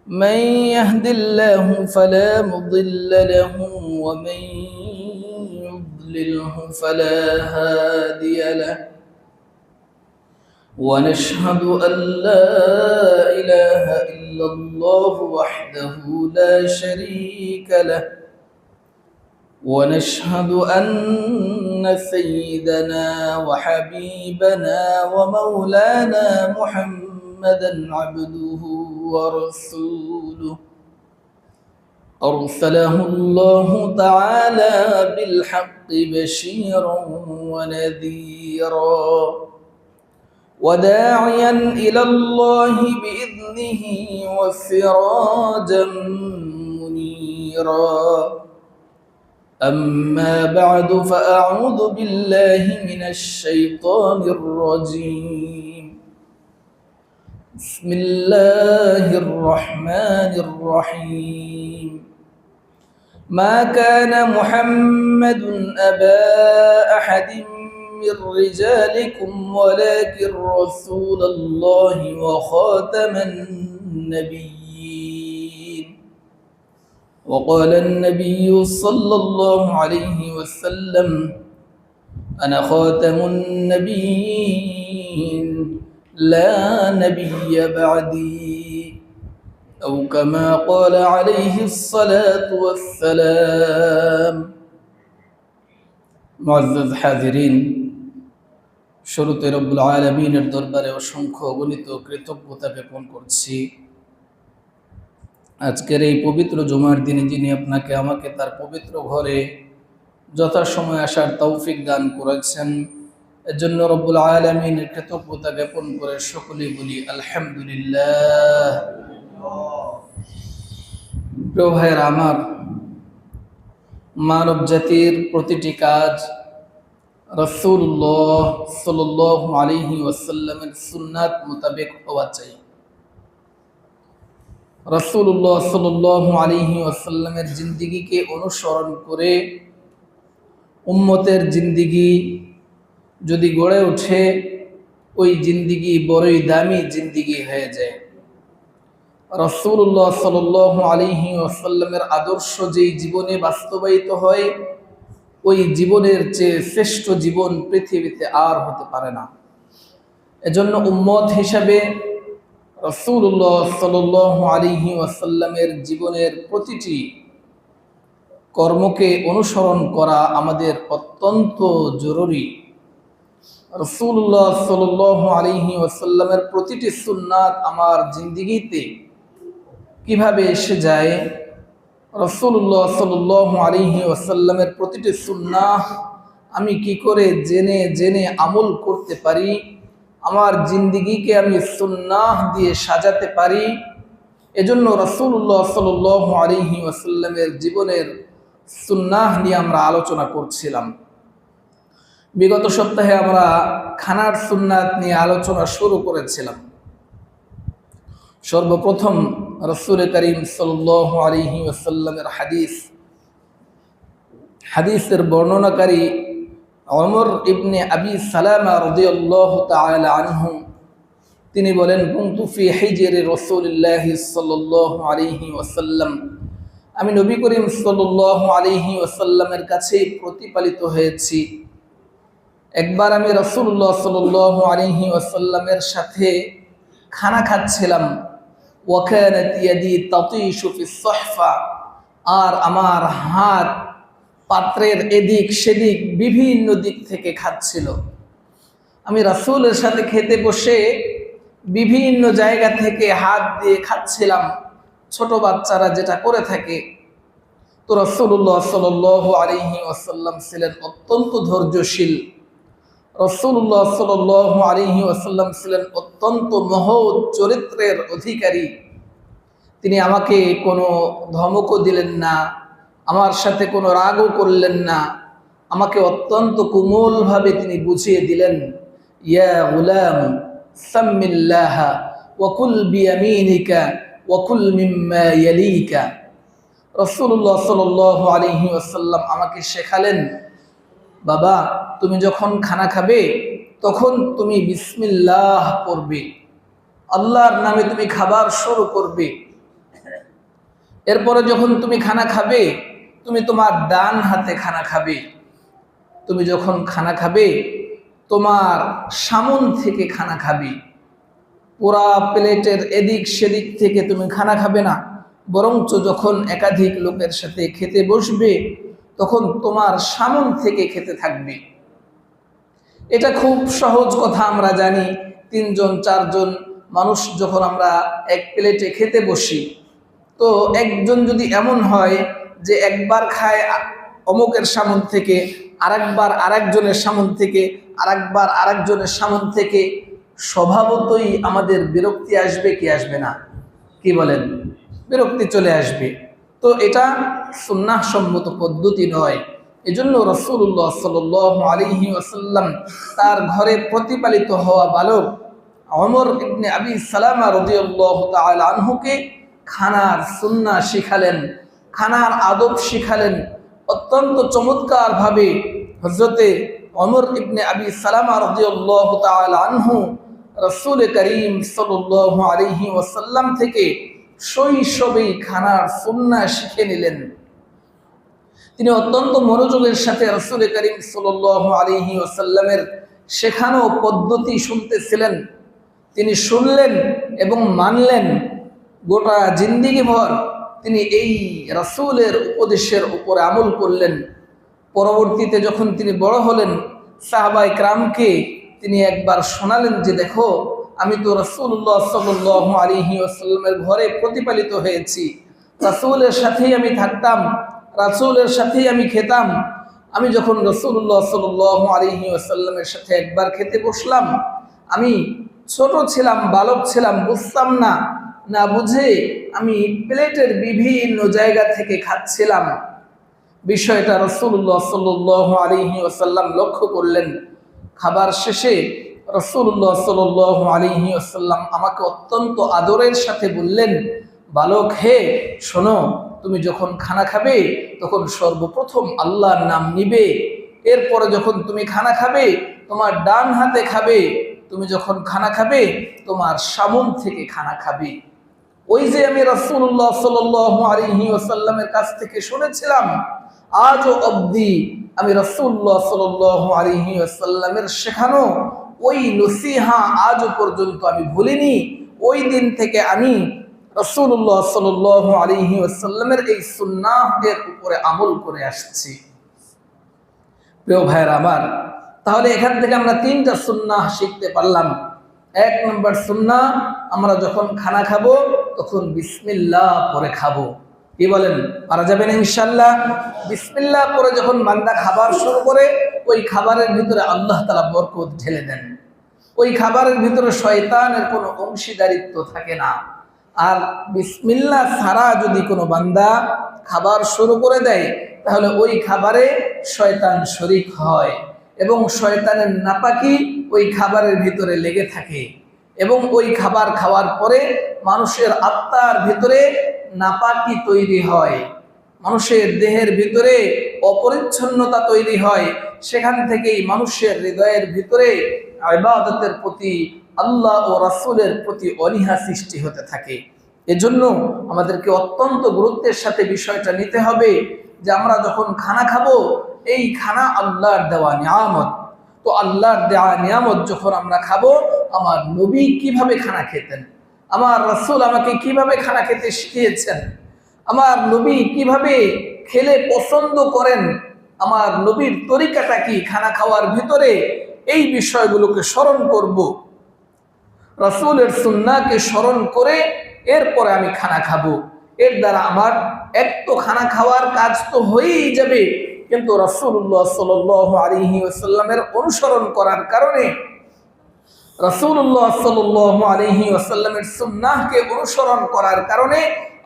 من يهد الله فلا مضل له ومن يضلله فلا هادي له ونشهد أن لا إله إلا الله وحده لا شريك له ونشهد أن سيدنا وحبيبنا ومولانا محمدا عبده ورسوله أرسله الله تعالى بالحق بشيرا ونذيرا وداعيا إلى الله بإذنه وسراجا منيرا أما بعد فأعوذ بالله من الشيطان الرجيم بسم الله الرحمن الرحيم ما كان محمد أبا أحد من رجالكم ولكن رسول الله وخاتم النبيين وقال النبي صلى الله عليه وسلم أنا خاتم النبيين لا نبي بعدي أو كما قال عليه الصلاة والسلام معزز حاضرين শুরুতে রব্বুল আলামিনের দরবারে অসংখ্য অগণিত কৃতজ্ঞতা জ্ঞাপন করছি। আজকের এই পবিত্র জুমার দিনে যিনি আপনাকে আমাকে তার পবিত্র ঘরে যথাসময়ে আসার তৌফিক দান করেছেন, এর জন্য রব্বুল আলামিনের কৃতজ্ঞতা জ্ঞাপন করে সকলেই বলি আলহামদুলিল্লাহ। প্রিয় ভাইয়েরা আমার, মানব জাতির প্রতিটি কাজ রাসূলুল্লাহ সাল্লাল্লাহু আলাইহি ওয়াসাল্লামের সুন্নাত মোতাবেক হওয়া চাই। রাসূলুল্লাহ সাল্লাল্লাহু আলাইহি ওয়াসাল্লামের জিন্দেগিকে অনুসরণ করে উম্মতের জিন্দেগি যদি গড়ে ওঠে, ওই জিন্দেগি বড়ই দামি জিন্দেগি হয়ে যায়। রাসূলুল্লাহ সাল্লাল্লাহু আলাইহি ওয়াসাল্লামের আদর্শ যেই জীবনে বাস্তবায়িত হয়, ওই জীবনের চেয়ে শ্রেষ্ঠ জীবন পৃথিবীতে আর হতে পারে না। এজন্য উম্মত হিসাবে রাসূলুল্লাহ সাল্লাল্লাহু আলাইহি ওয়াসাল্লামের জীবনের প্রতিটি কর্মকে অনুসরণ করা আমাদের অত্যন্ত জরুরি। রাসূলুল্লাহ সাল্লাল্লাহু আলাইহি ওয়াসাল্লামের প্রতিটি সুন্নাত আমার জিন্দেগিতে কিভাবে এসে যায়, রাসূলুল্লাহ সাল্লাল্লাহু আলাইহি ওয়াসাল্লামের প্রতিটি সুন্নাহ আমি কি করে জেনে জেনে আমল করতে পারি, আমার জিন্দেগিকে আমি সুন্নাহ দিয়ে সাজাতে পারি, এজন্য রাসূলুল্লাহ সাল্লাল্লাহু আলাইহি ওয়াসাল্লামের জীবনের সুন্নাহ নিয়ে আমরা আলোচনা করছিলাম। বিগত সপ্তাহে আমরা খানার সুন্নাত নিয়ে আলোচনা শুরু করেছিলাম। সর্বপ্রথম রাসূল করিম সাল্লাল্লাহু আলাইহি ওয়াসাল্লামের হাদিসের বর্ণনাকারী ওমর ইবনে আবি সালামা রাদিয়াল্লাহু তাআলা আনহু তিনি বলেন, কুনতু ফি হিজরি রাসূলিল্লাহ সাল্লাল্লাহু আলাইহি ওয়াসাল্লাম, আমি নবী করিম সাল্লাল্লাহু আলাইহি ওয়াসাল্লামের কাছে প্রতিপালিত হয়েছি। একবার আমি রাসূলুল্লাহ সাল্লাল্লাহু আলাইহি ওয়াসাল্লামের সাথে খানা খাচ্ছিলাম। ওয়া কানাত ইয়াদি তাতিশু ফিস সুহফা, আর আমার হাত পাত্রের এদিক সেদিক বিভিন্ন দিক থেকে খাচ্ছিল। আমি রাসূলের সাথে খেতে বসে বিভিন্ন জায়গা থেকে হাত দিয়ে খাচ্ছিলাম, ছোট বাচ্চারা যেটা করে থাকে। তো রাসূলুল্লাহ সাল্লাল্লাহু আলাইহি ওয়াসাল্লাম ছিলেন অত্যন্ত ধৈর্যশীল। রাসূলুল্লাহ সাল্লাল্লাহু আলাইহি ওয়াসাল্লাম ছিলেন অত্যন্ত মহৎ চরিত্রের অধিকারী। তিনি আমাকে কোনো ধমকও দিলেন না, আমার সাথে কোনো রাগও করলেন না, আমাকে অত্যন্ত কোমলভাবে তিনি বুঝিয়ে দিলেন, ইয়া গুলাম সাম্মিল্লাহ ওয়া কুল বিয়ামিনিকা ওয়া কুল মিম্মা ইয়ালিকা। রাসূলুল্লাহ সাল্লাল্লাহু আলাইহি ওয়াসাল্লাম আমাকে শেখালেন, বাবা তুমি যখন খানা খাবে তখন তুমি বিসমিল্লাহ পড়বে, আল্লাহর নামে তুমি খাবার শুরু করবে। এরপরে যখন তুমি খানা খাবে, তুমি তোমার ডান হাতে খানা খাবে। তুমি যখন খানা খাবে, তোমার সামন থেকে খানা খাবে। পুরা প্লেটের এদিক সেদিক থেকে তুমি খানা খাবে না, বরঞ্চ যখন একাধিক লোকের সাথে খেতে বসবে, তখন তোমার সামন থেকে খেতে থাকবে। এটা খুব সহজ কথা, আমরা জানি। 3 জন 4 জন মানুষ যখন আমরা এক প্লেটে খেতে বসি, তো একজন যদি এমন হয় যে একবার খায় অমুকের সামন থেকে, আরেকবার আরেকজনের সামন থেকে, আরেকবার আরেকজনের সামন থেকে, স্বভাবতই আমাদের বিরক্তি আসবে কি আসবে না? কি বলেন? বিরক্তি চলে আসবে। তো এটা সুন্নাহ সম্মত পদ্ধতি নয়। এজন্য রাসূলুল্লাহ সাল্লাল্লাহু আলাইহি ওয়াসাল্লাম তার ঘরে প্রতিপালিত হওয়া বালক ওমর ইবনে আবি সালামা রাদিয়াল্লাহু তাআলা আনহুকে খানার সুন্নাহ শিখালেন, খানার আদব শিখালেন। অত্যন্ত চমৎকার ভাবে হযরতে ওমর ইবনে আবি সালামা রাদিয়াল্লাহু তাআলা আনহু রাসূল করিম সাল্লাল্লাহু আলাইহি ওয়াসাল্লাম থেকে শৈশবেই খানার সুন্নাহ শিখে নিলেন। তিনি অত্যন্ত মনোযোগের সাথে রাসূল করিম সাল্লাল্লাহু আলাইহি ওয়াসাল্লামের শেখানো পদ্ধতি শুনতেছিলেন। তিনি শুনলেন এবং মানলেন। গোটা জিন্দেগি ভর তিনি এই রাসূলের উপদেশের উপরে আমল করলেন। পরবর্তীতে যখন তিনি বড় হলেন, সাহাবায়ে কেরামকে তিনি একবার শোনালেন যে, দেখো, আমি তো রাসূলুল্লাহ সাল্লাল্লাহু আলাইহি ওয়াসাল্লামের ঘরে প্রতিপালিত হয়েছি, রাসূলের সাথেই আমি থাকতাম, রাসূলের সাথেই আমি খেতাম। আমি যখন রাসূলুল্লাহ সাল্লাল্লাহু আলাইহি ওয়াসাল্লামের সাথে একবার খেতে বসলাম, আমি ছোট ছিলাম, বালক ছিলাম, বুঝতাম না, না বুঝে আমি প্লেটের বিভিন্ন জায়গা থেকে খাচ্ছিলাম। বিষয়টা রাসূলুল্লাহ সাল্লাল্লাহু আলাইহি ওয়াসাল্লাম লক্ষ্য করলেন। খাবার শেষে রাসূলুল্লাহ সাল্লাল্লাহু আলাইহি ওয়াসাল্লাম আমাকে অত্যন্ত আদরের সাথে বললেন, বালক হে, শোনো, তুমি যখন খানা খাবে তখন সর্বপ্রথম আল্লাহর নাম নিবে। এরপরে যখন তুমি খানা খাবে, তোমার ডান হাতে খাবে। তুমি যখন খানা খাবে, তোমার সামন থেকে খানা খাবে। ওই যে আমি রাসূলুল্লাহ সাল্লাল্লাহু আলাইহি ওয়াসাল্লামের কাছ থেকে শুনেছিলাম, আজও অবধি আমি রাসূলুল্লাহ সাল্লাল্লাহু আলাইহি ওয়াসাল্লামের শেখানো ওই নসিহা আজও পর্যন্ত আমি ভুলিনি। ওই দিন থেকে আমি রাসূলুল্লাহ সাল্লাল্লাহু আলাইহি ওয়াসাল্লামের এই সুন্নাহের উপরে আমল করে আসছি। প্রিয় ভাইরা আমার, তাহলে এখান থেকে আমরা 3টা সুন্নাহ শিখতে পারলাম। 1 নম্বর সুন্নাহ, আমরা যখন খানা খাবো তখন বিসমিল্লাহ পরে খাবো। কি বলেন? পারা যাবে না ইনশাআল্লাহ? বিসমিল্লাহ পরে যখন বান্দা খাবার শুরু করে, ওই খাবারের ভিতরে আল্লাহ তাআলা বরকত ঢেলে দেন। ওই খাবারের ভিতরে শয়তানের কোনো অংশীদারিত্ব থাকে না। আর বিসমিল্লাহ ছাড়া যদি কোনো বান্দা খাবার শুরু করে দেয়, তাহলে ওই খাবারে শয়তান শরীক হয় এবং শয়তানের নাপাকি ওই খাবারের ভিতরে লেগে থাকে। এবং ওই খাবার খাওয়ার পরে মানুষের আত্মার ভিতরে নাপাকি তৈরি হয়, মানুষের দেহের ভিতরে অপরিচ্ছন্নতা তৈরি হয়। সেখান থেকেই মানুষের হৃদয়ের ভিতরে ইবাদতের প্রতি, আল্লাহ ও রাসূলের প্রতি অনীহা সৃষ্টি হতে থাকে। এজন্য আমাদেরকে অত্যন্ত গুরুত্বের সাথে বিষয়টা নিতে হবে যে আমরা যখন খানা খাবো, এই খানা আল্লাহর দেওয়া নিয়ামত। তো আল্লাহর দেওয়া নিয়ামত যখন আমরা খাবো, আমার নবী কিভাবে খানা খেতেন, আমার রাসূল আমাকে কিভাবে খানা খেতে শিখিয়েছেন, আমার নবী কিভাবে খেলে পছন্দ করেন, আমার নবীর তরিকাটা কি খানা খাওয়ার ভিতরে, এই বিষয়গুলোকে স্মরণ করব। রাসূলের সুন্নাহকে স্মরণ করে এরপরে আমি খানা খাবো। এর দ্বারা আমার এক তো খানা খাওয়ার কাজ তো হয়েই যাবে, কিন্তু রাসূলুল্লাহ সাল্লাল্লাহু আলাইহি ওয়াসাল্লামের অনুসরণ করার কারণে, রাসূলুল্লাহ সাল্লাল্লাহু আলাইহি ওয়াসাল্লামের সুন্নাহকে অনুসরণ করার কারণে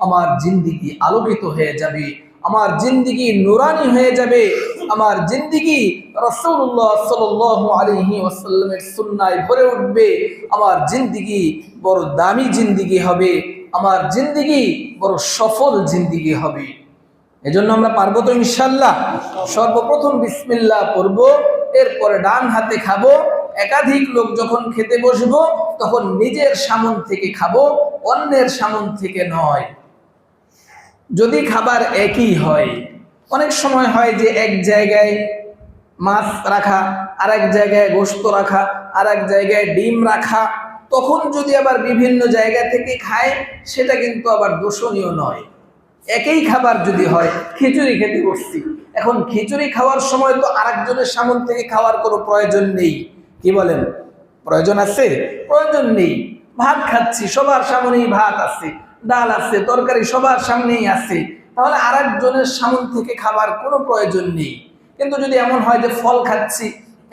আমার জিন্দেগি আলোকিত হয়ে যাবে, আমার জিন্দেগি নূরানি হয়ে যাবে, আমার জিন্দেগি রাসূলুল্লাহ সাল্লাল্লাহু আলাইহি ওয়াসাল্লামের সুন্নায় ভরে উঠবে। আমার জিন্দেগি বড় দামি জিন্দেগি হবে, আমার জিন্দেগি বড় সফল জিন্দেগি হবে। এজন্য আমরা পারবো তো ইনশাআল্লাহ? সর্বপ্রথম বিসমিল্লাহ পড়ব, এরপরে ডান হাতে খাবো। একাধিক লোক যখন খেতে বসবো, তখন নিজের সামন থেকে খাবো, অন্যের সামন থেকে নয়। যদি খাবার একই হয়, অনেক সময় হয় যে এক জায়গায় মাছ রাখা, আর এক জায়গায় গোশত রাখা, আর এক জায়গায় ডিম রাখা, তখন যদি আবার বিভিন্ন জায়গা থেকে খায় সেটা কিন্তু আবার দোষণীয় নয়। একই খাবার যদি হয়, খিচুড়ি খেতে বসছি, এখন খিচুড়ি খাওয়ার সময় তো আরেকজনের সামনে থেকে খাওয়ার কোনো প্রয়োজন নেই। কি বলেন, প্রয়োজন আছে? প্রয়োজন নেই। ভাত খাচ্ছি, সবার সামনেই ভাত আছে, ডাল আছে, তরকারি সবার সামনেই আছে, তাহলে আরেকজনের সামনে থেকে খাবার কোনো প্রয়োজন নেই। কিন্তু যদি এমন হয় যে ফল খাচ্ছি,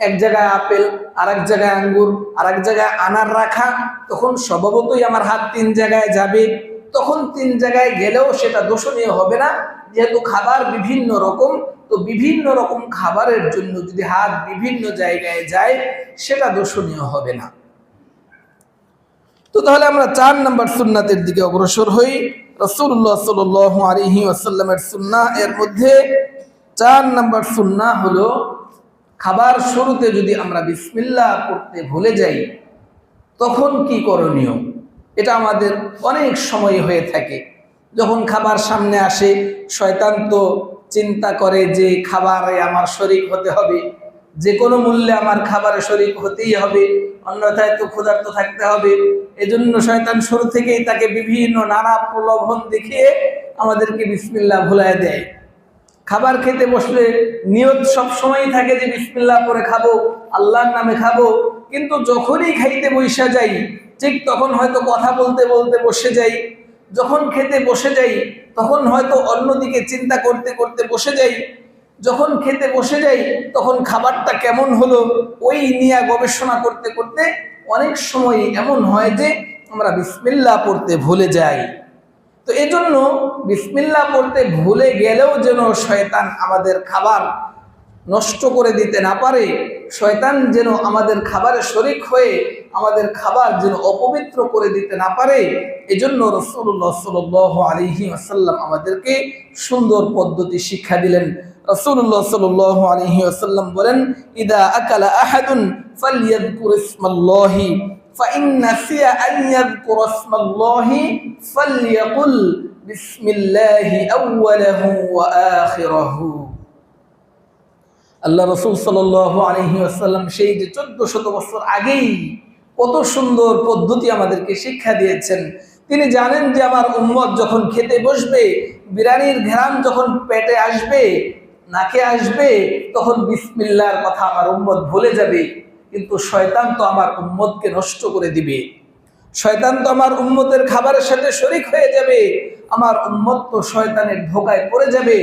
এক জায়গায় আপেল, আর এক জায়গায় আঙ্গুর, আর এক জায়গায় আনার রাখা, তখন স্বভাবতই আমার হাত তিন জায়গায় যাবে। তখন তিন জায়গায় গেলেও সেটা দোষণীয় হবে না, যেহেতু খাবার বিভিন্ন রকম। তো বিভিন্ন রকম খাবারের জন্য যদি হাত বিভিন্ন জায়গায় যায় সেটা দোষণীয় হবে না। তো তাহলে আমরা 4 নম্বর সুন্নাতের দিকে অগ্রসর হই। রাসূলুল্লাহ সাল্লাল্লাহু আলাইহি ওয়াসাল্লামের সুন্নাহ এর মধ্যে 4 নম্বর সুন্নাহ হলো খাবার শুরুতে যদি আমরা বিসমিল্লাহ পড়তে ভুলে যাই তখন কি করণীয়। এটা আমাদের অনেক সময় হয়ে থাকে। যখন খাবার সামনে আসে, শয়তান তো চিন্তা করে যে খাবারে আমার শরীক হতে হবে, যে কোনো মূল্যে আমার খাবারে শরীক হতেই হবে, অন্যথায় তো ক্ষুধার্ত থাকতে হবে। এজন্য শয়তান শুরু থেকেই তাকে বিভিন্ন নানা প্রলোভন দেখিয়ে আমাদেরকে বিসমিল্লাহ ভুলায় দেয়। খাবার খেতে বসলে নিয়ত সব সময়ই থাকে যে বিসমিল্লাহ পরে খাবো, আল্লাহর নামে খাবো, কিন্তু যখনই খাইতে বসে যাই ঠিক তখন হয়তো কথা বলতে বলতে বসে যাই। যখন খেতে বসে যাই তখন হয়তো অন্যদিকে চিন্তা করতে করতে বসে যাই। যখন খেতে বসে যাই তখন খাবারটা কেমন হলো ওই নিয়ে গবেষণা করতে করতে অনেক সময় এমন হয় যে আমরা বিসমিল্লাহ পড়তে ভুলে যাই। তো এজন্য বিসমিল্লাহ পড়তে ভুলে গেলেও যেন শয়তান আমাদের খাবার নষ্ট করে দিতে না পারে, শয়তান যেন আমাদের খাবারে শরীক হয়ে আমাদের খাবার যেন অপবিত্র করে দিতে না পারে, এজন্য রাসূলুল্লাহ সাল্লাল্লাহু আলাইহি ওয়াসাল্লাম আমাদেরকে সুন্দর পদ্ধতি শিক্ষা দিলেন। রাসূলুল্লাহ সাল্লাল্লাহু আলাইহি ওয়াসাল্লাম বলেন, ইদা আকালা আহাদুন ফালইয়াযকুর ইসমাল্লাহি ফাইন নাসিয়া আন ইয়াযকুর ইসমাল্লাহি ফালইয়াকুল বিসমিল্লাহি আউওয়ালাহু ওয়া আখিরাহু। আল্লাহ রাসূল সাল্লাল্লাহু আলাইহি ওয়াসাল্লাম সেই যে 1400 বছর আগেই কত সুন্দর পদ্ধতি আমাদেরকে শিক্ষা দিয়েছেন। তিনি জানেন যে আমার উম্মত যখন খেতে বসবে, বিরিয়ানির ঘ্রাণ যখন পেটে আসবে, নাকে আসবে, তখন বিসমিল্লাহর কথা আমার উম্মত ভুলে যাবে। কিন্তু শয়তান তো আমার উম্মতকে নষ্ট করে দিবে, শয়তান তো আমার উম্মতের খাবারের সাথে শরীক হয়ে যাবে, আমার উম্মত তো শয়তানের ধোঁকায় পড়ে যাবে।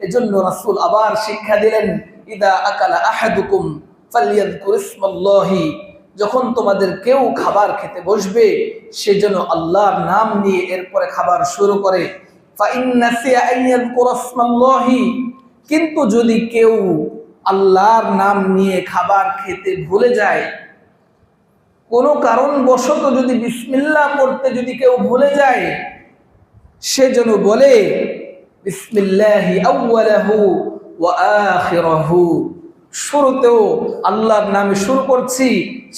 এজন্য রাসূল আবার শিক্ষা দিলেন, ইদা আকালা আহাদুকুম ফালইয়াযকুর ইসমাল্লাহি, যখন তোমাদের কেউ খাবার খেতে বসবে সে যেন আল্লাহর নাম নিয়ে এরপরে খাবার শুরু করে। ফাইন নাসিয়া আন ইয়াযকুর ইসমাল্লাহি, কিন্তু যদি কেউ আল্লাহর নাম নিয়ে খাবার খেতে ভুলে যায়, কোনো কারণবশত যদি বিসমিল্লাহ পড়তে যদি কেউ ভুলে যায়, সে যেন বলে বিসমিল্লাহি আউওয়ালাহু ওয়া আখিরাহু, শুরুতেও আল্লাহর নামে শুরু করছি,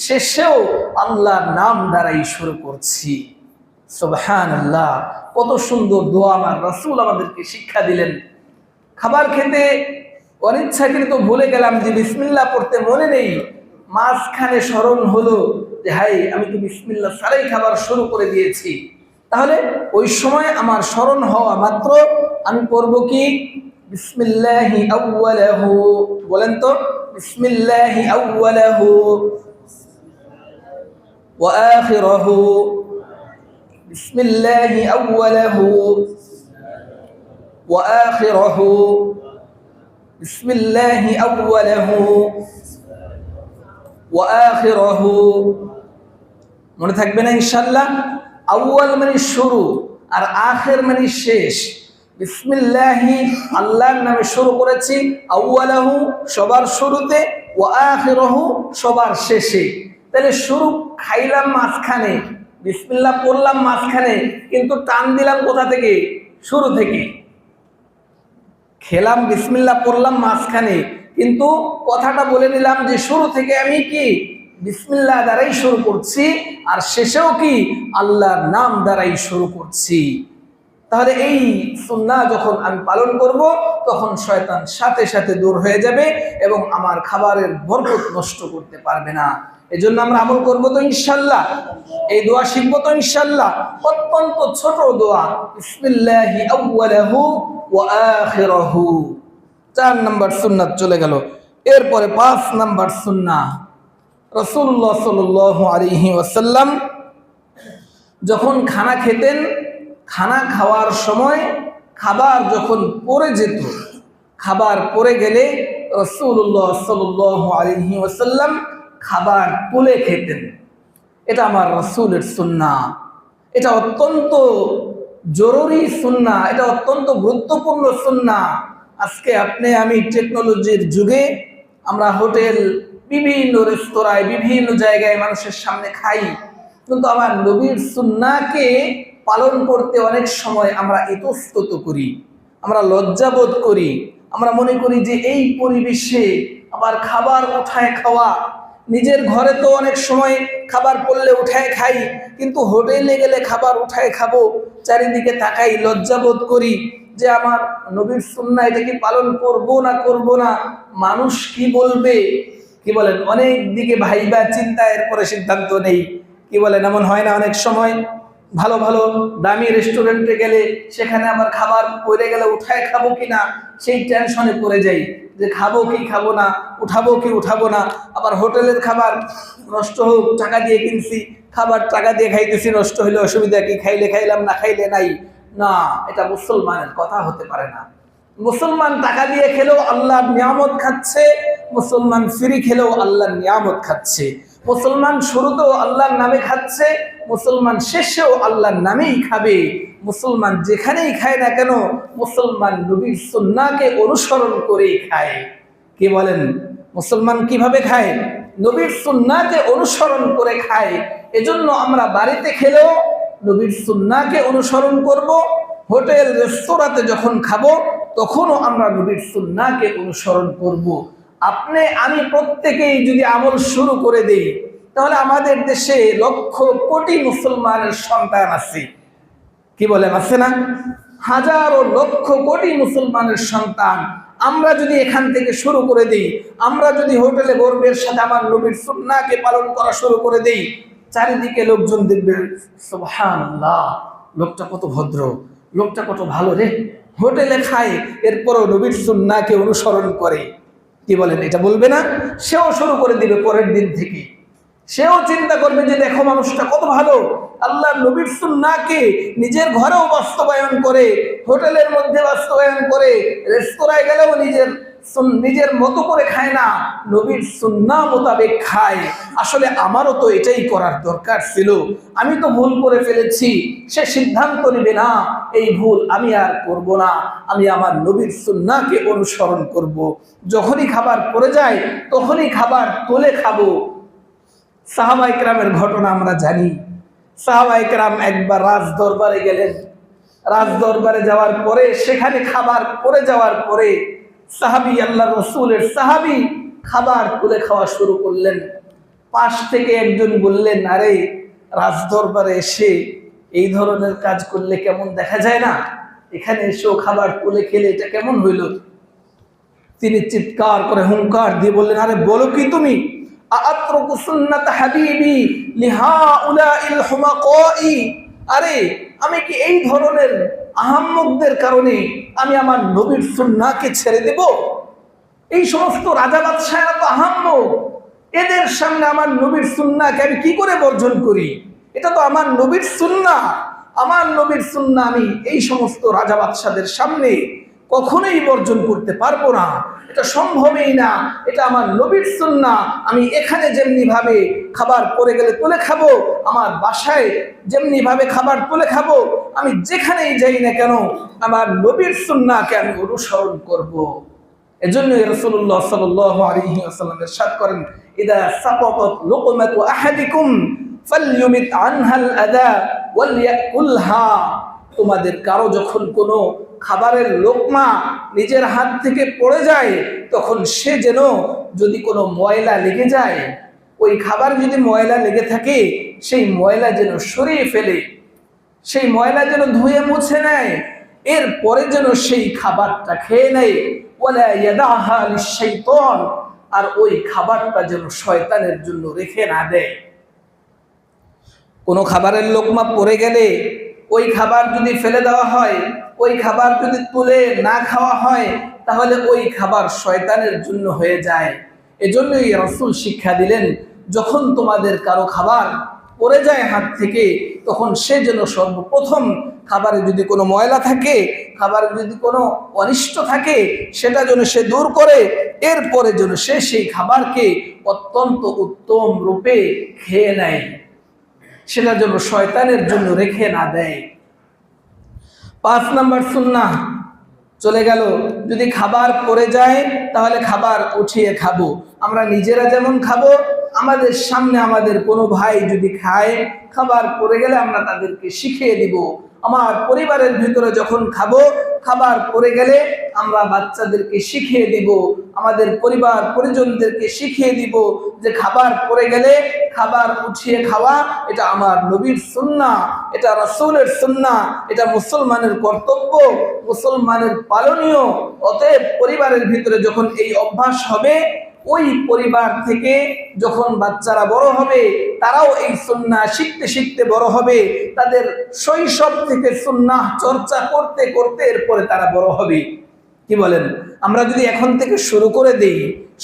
শেষেও আল্লাহর নাম দ্বারাই শুরু করছি। সুবহানাল্লাহ, কত সুন্দর দোয়া আমার রাসূল আমাদেরকে শিক্ষা দিলেন। খাবার খেতে অনিচ্ছাকৃত ভুলে গেলাম যে বিসমিল্লাহ পড়তে মনে নেই, মাঝখানে স্মরণ হলো যে হাই আমি তো বিসমিল্লাহ ছাড়াই খাবার শুরু করে দিয়েছি, তাহলে ওই সময় আমার স্মরণ হওয়া মাত্র আমি পড়ব কি বিসমিল্লাহি আউওয়ালাহু, বলেন তো বিসমিল্লাহি আউওয়ালাহু ওয়া আখিরাহু, বিসমিল্লাহি আউওয়ালাহু ওয়া আখিরাহু, বিসমিল্লাহি আউওয়ালাহু ওয়া আখিরাহু। মনে থাকবে না ইনশাআল্লাহ? আউয়াল মানে শুরু আর আখির মানে শেষ। বিসমিল্লাহি আল্লাহর নামে শুরু করেছি, আউয়ালাহু সবার শুরুতে, ওয়া আখিরাহু সবার শেষে। তাহলে শুরু খাইলাম মাঝখানে, বিসমিল্লাহ পড়লাম মাঝখানে, কিন্তু টান দিলাম কোথা থেকে? শুরু থেকে। খেলাম বিসমিল্লাহ পড়লাম মাঝখানে, কিন্তু কথাটা বলে নিলাম যে শুরু থেকে আমি কি বিসমিল্লাহ দ্বারাই শুরু করছি, আর শেষেও কি আল্লাহর নাম দ্বারাই শুরু করছি। তাহলে এই সুন্নাহ যখন আমি পালন করব তখন শয়তান সাথে সাথে দূর হয়ে যাবে এবং আমার খাবারের বরকত নষ্ট করতে পারবে না। এজন্য আমরা আমল করব তো ইনশাআল্লাহ, এই দোয়া শিখবো তো ইনশাআল্লাহ। অত্যন্ত ছোট দোয়া, বিসমিল্লাহি আউয়ালাহু ওয়া আখিরাহু। 4 নম্বর সুন্নাত চলে গেল। এরপরে 5 নম্বর সুন্নাহ, রাসূলুল্লাহ সাল্লাল্লাহু আলাইহি ওয়াসাল্লাম যখন খানা খেতেন, খানা খাওয়ার সময় খাবার যখন পড়ে যেত, খাবার পড়ে গেলে রাসূলুল্লাহ সাল্লাল্লাহু আলাইহি ওয়াসাল্লাম খাবার তুলে খেতেন। এটা আমার রাসূলের সুন্নাহ। এটা অত্যন্ত জরুরি সুন্নাহ, এটা অত্যন্ত গুরুত্বপূর্ণ সুন্নাহ। আজকে আপনি আমি টেকনোলজির যুগে আমরা হোটেল, বিভিন্ন রেস্তোরাঁয়, বিভিন্ন জায়গায় মানুষের সামনে খাই, কিন্তু আমার নবীর সুন্নাহকে পালন করতে অনেক সময় আমরা ইতস্তত করি, আমরা লজ্জাবোধ করি। আমরা মনে করি যে এই পরিবেশে আবার খাবার উঠায় খাওয়া, নিজের ঘরে তো অনেক সময় খাবার পড়লে উঠায় খাই, কিন্তু হোটেলে গেলে খাবার উঠায় খাবো, চারিদিকে তাকাই, লজ্জাবোধ করি যে আমার নবীর সুন্নাহ এটা কি পালন করবো না করবো না, মানুষ কি বলবে। কি বলেন, অনেক দিকে ভাইবা চিন্তা এরপরে সিদ্ধান্ত নেই। কি বলেন, এমন হয় না অনেক সময় ভালো ভালো দামি রেস্টুরেন্টে গেলে সেখানে আবার খাবার পড়ে গেলে উঠায় খাবো কিনা সেই টেনশনে পড়ে যাই যে খাবো কি খাবো না, উঠাবো কি উঠাবো না। আবার হোটেলের খাবার নষ্ট হোক, টাকা দিয়ে কিনছি, খাবার টাকা দিয়ে খাইতেছি, নষ্ট হইলে অসুবিধা কি, খাইলে খাইলাম না খাইলে নাই। না, এটা মুসলমানের কথা হতে পারে না। মুসলমান টাকা দিয়ে খেলেও আল্লাহর নিয়ামত খাচ্ছে, মুসলমান ফ্রি খেলেও আল্লাহর নিয়ামত খাচ্ছে। মুসলমান শুরুতেও আল্লাহর নামে খাচ্ছে, মুসলমান শেষেও আল্লাহর নামেই খাবে। মুসলমান যেখানেই খায় না কেন, মুসলমান নবীর সুন্নাহকে অনুসরণ করেই খায়। কি বলেন, মুসলমান কিভাবে খায়? নবীর সুন্নাহকে অনুসরণ করে খায়। এজন্য আমরা বাড়িতে খেলেও নবীর সুন্নাহকে অনুসরণ করব, হোটেল রেস্তোরাঁতে যখন খাবো তখনও আমরা নবীর সুন্নাহকে অনুসরণ করব। আপনি আমি প্রত্যেকেই যদি আমল শুরু করে দেই, তাহলে আমাদের দেশে লক্ষ কোটি মুসলমানের সন্তান আছে। কি বলেন, আছে না? হাজারো লক্ষ কোটি মুসলমানের সন্তান। আমরা যদি এখান থেকে শুরু করে দেই, আমরা যদি হোটেলে গর্বের সাথে আমার নবীর সুন্নাহকে পালন করা শুরু করে দেই, চারিদিকে লোকজন দেখবে সুবহানাল্লাহ, লোকটা কত ভদ্র, লোকটা কত ভালো রে, হোটেলে খায় এরপরও নবীর সুন্নাহকে অনুসরণ করে। কি বলেন, এটা বলবে না? সেও শুরু করে দিবে পরের দিন থেকে। সেও চিন্তা করবে যে দেখো মানুষটা কত ভালো, আল্লাহ নবীর সুন্নাহকে নিজের ঘরেও বাস্তবায়ন করে, হোটেলের মধ্যে বাস্তবায়ন করে, রেস্তোরাঁয় গেলেও নিজের মতো করে খায় না, নবীর সুন্নাহ মোতাবেক খায়। আসলে আমারও তো এটাই করার দরকার ছিল, আমি তো ভুল করে ফেলেছি। সে সিদ্ধান্ত নেবে না এই ভুল আমি আর করব না, আমি আমার নবীর সুন্নাহকে অনুসরণ করব। যখনই খাবার পড়ে যায় তখনই খাবার তুলে খাবো। সাহাবায়ে কেরামের ঘটনা আমরা জানি। সাহাবায়ে কেরাম একবার রাজ দরবারে গেলেন। রাজ দরবারে যাওয়ার পরে সেখানে খাবার পড়ে যাওয়ার পরে সাহাবী, আল্লাহ রসুলের সাহাবী খাবার তুলে খাওয়া শুরু করলেন। পাশ থেকে একজন বললেন, আরে রাজ দরবারে এসে এই ধরনের কাজ করলে কেমন দেখা যায় না, এখানে এসেও খাবার তুলে খেলে এটা কেমন হইল? তিনি চিৎকার করে হুঙ্কার দিয়ে বললেন, আরে বলো কি তুমি, আত্রকু সুন্নাত হাবিবি লিহাউলাইল হুমাকাই, আরে আমি কি এই ধরনের আহাম্মকদের কারণে আমি আমার নবীর সুন্নাহকে ছেড়ে দেব? এই সমস্ত রাজা বাদশাহরা তো আহাম্মক, এদের সামনে আমার নবীর সুন্নাহকে আমি কি করে বর্জন করি? এটা তো আমার নবীর সুন্নাহ, আমার নবীর সুন্নাহ আমি এই সমস্ত রাজা বাদশাহদের সামনে কখনোই বর্জন করতে পারবো না, এটা সম্ভবই না। এটা আমার নবীর সুন্নাহ। আমি এখানে যেমনি ভাবে খাবার পড়ে গেলে তুলে খাবো, আমার বাসায় যেমনি ভাবে খাবার তুলে খাবো, আমি যেখানেই যাই না কেন আমার নবীর সুন্নাহকে আমি অনুসরণ করব। এজন্যই রাসূলুল্লাহ সাল্লাল্লাহু আলাইহি ওয়াসাল্লাম ইরশাদ করেন, ইদা সাকাতাত লুকমাতু আহাদিকুম ফালইউমিত আনহাল আদা ওয়ালইয়াকুলহা, তোমাদের কারো যখন কোনো খাবারের লোকমা নিজের হাত থেকে পড়ে যায়, তখন সে যেন, যদি কোনো ময়লা লেগে যায়, ওই খাবার যদি ময়লা লেগে থাকে সেই ময়লা যেন সরিয়ে ফেলে। সেই ময়লা যেন ধুয়ে মুছে নেয়, এরপরে যেন সেই খাবারটা খেয়ে নেয়। ওয়ালা ইয়াদাহা লিশ-শাইতান, আর ওই খাবারটা যেন শয়তানের জন্য রেখে না দেয়। কোনো খাবারের লোকমা পড়ে গেলে ওই খাবার যদি ফেলে দেওয়া হয়, ওই খাবার যদি তুলে না খাওয়া হয়, তাহলে ওই খাবার শয়তানের জন্য হয়ে যায়। এজন্যই রাসূল শিক্ষা দিলেন, যখন তোমাদের কারো খাবার পড়ে যায় হাত থেকে, তখন সে যেন সর্বপ্রথম খাবারে যদি কোনো ময়লা থাকে, খাবারে যদি কোনো অনিষ্ট থাকে, সেটা যেন সে দূর করে, এরপরে যেন সে সেই খাবারকে অত্যন্ত উত্তম রূপে খেয়ে নেয়, সেটা যেন শয়তানের জন্য রেখে না দেয়। 5 নম্বর সুন্নাহ চলে গেল, যদি খাবার পড়ে যায় তাহলে খাবার উঠিয়ে খাবো। আমরা নিজেরা যেমন খাবো, আমাদের সামনে আমাদের কোনো ভাই যদি খায়, খাবার পড়ে গেলে আমরা তাদেরকে শিখিয়ে দিব। আমার পরিবারের ভিতরে যখন খাবো, খাবার পড়ে গেলে আমরা বাচ্চাদেরকে শিখিয়ে দিব, আমাদের পরিবার পরিজনদেরকে শিখিয়ে দিব যে খাবার পড়ে গেলে খাবার উঠিয়ে খাওয়া, এটা আমার নবীর সুন্নাহ, এটা রাসূলের সুন্নাহ, এটা মুসলমানের কর্তব্য, মুসলমানের পালনীয়। অতএব পরিবারের ভিতরে যখন এই অভ্যাস হবে, ওই পরিবার থেকে যখন বাচ্চারা বড় হবে, তারাও এই সুন্নাহ শিখতে শিখতে বড় হবে। তাদের শৈশব থেকে সুন্নাহ চর্চা করতে করতে এরপরে তারা বড় হবে। কি বলেন? আমরা যদি এখন থেকে শুরু করে দেই,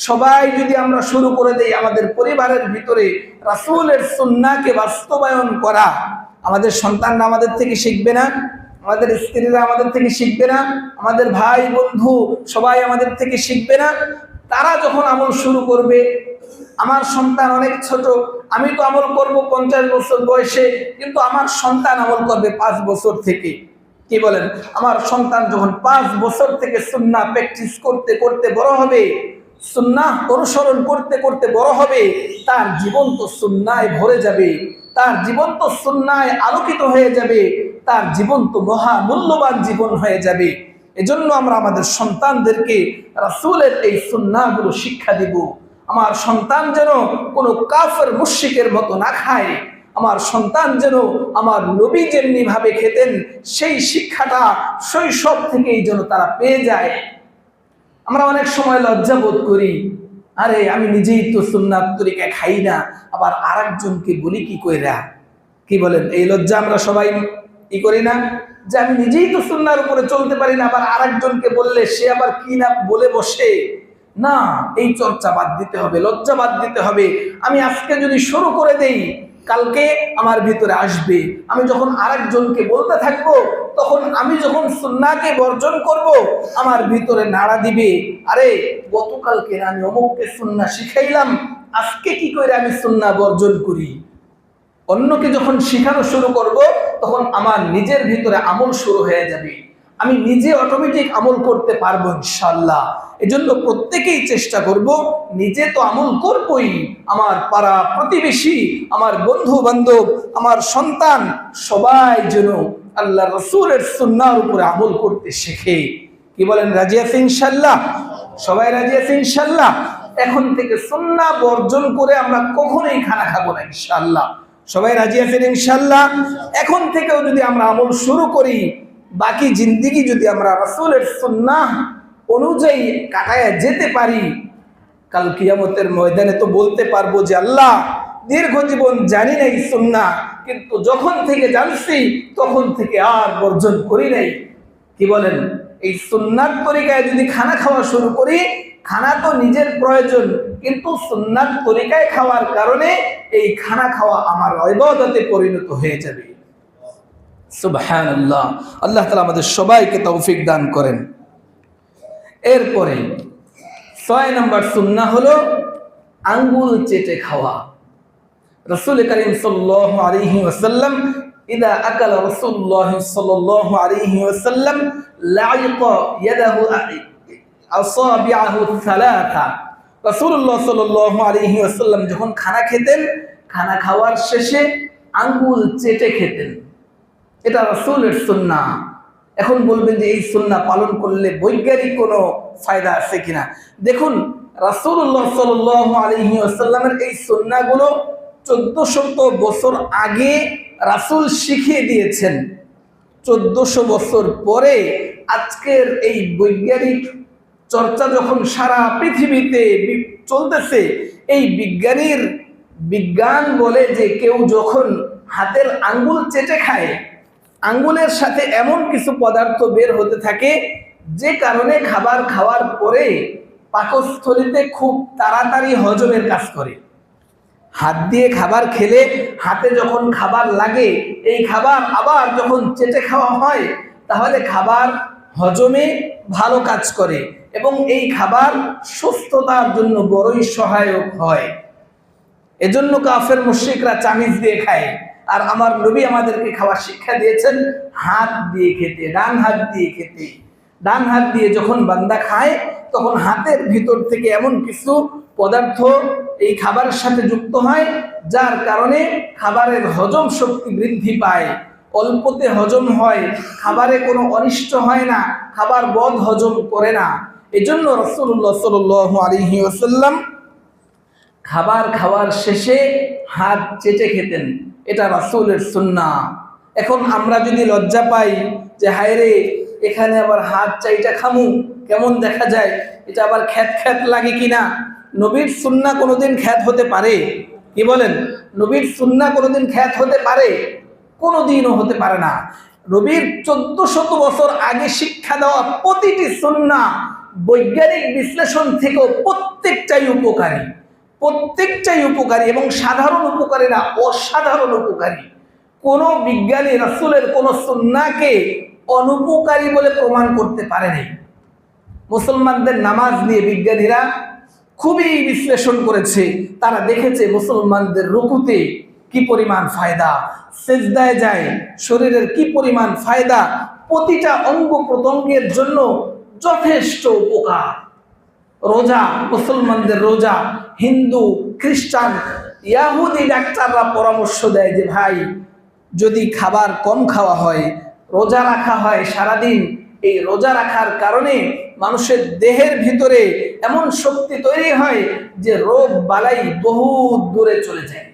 সবাই যদি আমরা শুরু করে দেই আমাদের পরিবারের ভিতরে রাসূলের সুন্নাহকে বাস্তবায়ন করা, আমাদের সন্তানরা আমাদের থেকে শিখবে না? আমাদের স্ত্রীরা আমাদের থেকে শিখবে না? আমাদের ভাই বন্ধু সবাই আমাদের থেকে শিখবে না? তারা যখন আমল শুরু করবে, আমার সন্তান অনেক ছোট, আমি তো আমল করব 50 বছর বয়সে, কিন্তু আমার সন্তান আমল করবে 5 বছর থেকে। কি বলেন? আমার সন্তান যখন 5 বছর থেকে সুন্নাহ প্র্যাকটিস করতে করতে বড় হবে, সুন্নাহ অনুসরণ করতে করতে বড় হবে, তার জীবন তো সুন্নায় ভরে যাবে, তার জীবন তো সুন্নায় আলোকিত হয়ে যাবে, তার জীবন তো মহা মূল্যবান জীবন হয়ে যাবে। এজন্য আমরা আমাদের সন্তানদেরকে রাসূলের এই সুন্নাহগুলো শিক্ষা দিব। আমার সন্তান যেন কোনো কাফের মুশরিকের মতো না খায়, আমার সন্তান যেন আমার নবী যেমনি ভাবে খেতেন সেই শিক্ষাটা শৈশব থেকেই যেন তারা পেয়ে যায়। আমরা অনেক সময় লজ্জা বোধ করি, আরে আমি নিজেই তো সুন্নাত তরিকায় খাই না, আবার আরেকজনকে বলি কি কইরা। কি বলেন? এই লজ্জা আমরা সবাই কি করি না, যে আমি নিজেই তো সুন্নাহর উপরে চলতে পারি না, আবার আরেকজনকে বললে সে আবার কি না বলে বসে। না, এই চর্চা বাদ দিতে হবে, লজ্জা বাদ দিতে হবে। আমি আজকে যদি শুরু করে দেই, কালকে আমার ভিতরে আসবে। আমি যখন আরেকজনকে বলতে থাকবো, তখন আমি যখন সুন্নাহকে বর্জন করব, আমার ভিতরে নাড়া দিবে, আরে গতকালকে আমি অমুককে সুন্নাহ শিখাইলাম, আজকে কি করে আমি সুন্নাহ বর্জন করি। অন্যকে যখন শেখানো শুরু করব, তখন আমার নিজের ভিতরে আমল শুরু হয়ে যাবে, আমি নিজে অটোমেটিক আমল করতে পারবো ইনশাআল্লাহ। এজন্য প্রত্যেকেই চেষ্টা করব, নিজে তো আমল করবই, আমার পাড়া প্রতিবেশী, আমার বন্ধু বান্ধব, আমার সন্তান সবাই যেন আল্লাহ রাসূলের সুন্নাহর উপরে আমল করতে শেখে। কি বলেন? রাজি আছে ইনশাআল্লাহ? সবাই রাজি আছে ইনশাআল্লাহ? এখন থেকে সুন্নাহ বর্জন করে আমরা কখনোই খানা খাবো না ইনশাআল্লাহ। সবাই রাজি আছেন ইনশাআল্লাহ? এখন থেকেও যদি আমরা আমল শুরু করি, বাকি জিন্দেগি যদি আমরা রাসূলের সুন্নাহ অনুযায়ী কাটায়া যেতে পারি, কাল কিয়ামতের ময়দানে তো বলতে পারবো যে আল্লাহ দীর্ঘ জীবন জানি নাই সুন্নাহ, কিন্তু যখন থেকে জানছি তখন থেকে আর বর্জন করি নাই। কি বলেন? এই সুন্নাত তরিকায় যদি খানা খাওয়া শুরু করি, খানা তো নিজের প্রয়োজন, কিন্তু সুন্নাত তরিকায় খাওয়ার কারণে এই খানা খাওয়া আমার ইবাদতে পরিণত হয়ে যাবে। সুবহানাল্লাহ। আল্লাহ তাআলা আমাদের সবাইকে তৌফিক দান করেন। এরপরে 6 নম্বর সুন্নাহ হলো আঙ্গুল চেটে খাওয়া। রাসূল করিম সাল্লাল্লাহু আলাইহি ওয়াসাল্লাম ইদা আকালা রাসূলুল্লাহ সাল্লাল্লাহু আলাইহি ওয়াসাল্লাম লাইকা ইয়াদাহু আসাবিআহু সালাসা। রাসূলুল্লাহ সাল্লাল্লাহু আলাইহি ওয়াসাল্লাম যখন খানা খেতেন, খানা খাওয়ার শেষে আঙ্গুল চেটে খেতেন। এটা রাসূলের সুন্নাহ। এখন বলবেন যে এই সুন্নাহ পালন করলে বৈজ্ঞানিক কোনো ফায়দা আছে কিনা? দেখুন, রাসূলুল্লাহ সাল্লাল্লাহু আলাইহি ওয়াসাল্লামের এই সুন্নাহগুলো 1400 বছর আগে রাসূল শিখিয়ে দিয়েছেন। 1400 বছর পরে আজকের এই বৈজ্ঞানিক চর্চা যখন সারা পৃথিবীতে চলতেছে, এই বিজ্ঞান বলে যে কেউ যখন হাতের আঙ্গুল চেটে খায়, আঙ্গুলের সাথে এমন কিছু পদার্থ বের হতে থাকে যে কারণে খাবার খাওয়ার পরে পাকস্থলীতে খুব তাড়াতাড়ি হজমের কাজ করে। হাত দিয়ে খাবার খেলে হাতে যখন খাবার লাগে, এই খাবার আবার যখন চেটে খাওয়া হয় তাহলে খাবার হজমে ভালো কাজ করে এবং এই খাবার সুস্থতার জন্য বড়ই সহায়ক হয়। এজন্য কাফের মুশরিকরা চামিচ দিয়ে খায়, আর আমার নবী আমাদেরকে খাওয়ার শিক্ষা দিয়েছেন হাত দিয়ে খেতে, ডান হাত দিয়ে খেতে। ডান হাত দিয়ে যখন বান্দা খায় তখন হাতের ভিতর থেকে এমন কিছু পদার্থ এই খাবারের সাথে যুক্ত হয় যার কারণে খাবারের হজম শক্তি বৃদ্ধি পায়, অল্পতে হজম হয়, খাবারে কোনো অনিষ্ট হয় না, খাবার বদ হজম করে না। এজন্য রাসূলুল্লাহ সাল্লাল্লাহু আলাইহি ওয়াসাল্লাম খাবার খাওয়ার শেষে হাত চেটে খেতেন, এটা রাসূলের সুন্নাহ। এখন আমরা যদি লজ্জা পাই যে হায় রে, এখানে আবার হাত চাইটা খামু, কেমন দেখা যায়, এটা আবার খ্যাত খ্যাত লাগে কিনা। নবীর সুন্নাহ কোনোদিন খ্যাত হতে পারে? কি বলেন? নবীর সুন্নাহ কোনোদিন খ্যাত হতে পারে? কোনোদিনও হতে পারে না। নবীর 1400 বছর আগে শিক্ষা দেওয়া প্রতিটি সুন্নাহ বৈজ্ঞানিক বিশ্লেষণ থেকেও প্রত্যেকটাই উপকারী, প্রত্যেকটাই উপকারী এবং সাধারণ উপকারী না, অসাধারণ উপকারী। কোন বিজ্ঞানী রাসূলের কোন সুন্নাহকে অনুপকারী বলে প্রমাণ করতে পারেনি। মুসলমানদের নামাজ নিয়ে বিজ্ঞানীরা খুবই বিশ্লেষণ করেছে। তারা দেখেছে মুসলমানদের রুকুতে কি পরিমাণ ফায়দা, সিজদায় যায় শরীরের কি পরিমাণ ফায়দা, প্রতিটা অঙ্গ প্রত্যঙ্গের জন্য যথেষ্ট উপকার। রোজা, মুসলমানদের রোজা, হিন্দু, খ্রিস্টান, ইহুদি ডাক্তাররা পরামর্শ দেয় যে ভাই যদি খাবার কম খাওয়া হয়, রোজা রাখা হয় সারাদিন, এই রোজা রাখার কারণে মানুষের দেহের ভিতরে এমন শক্তি তৈরি হয় যে রোগ বালাই বহুত দূরে চলে যায়।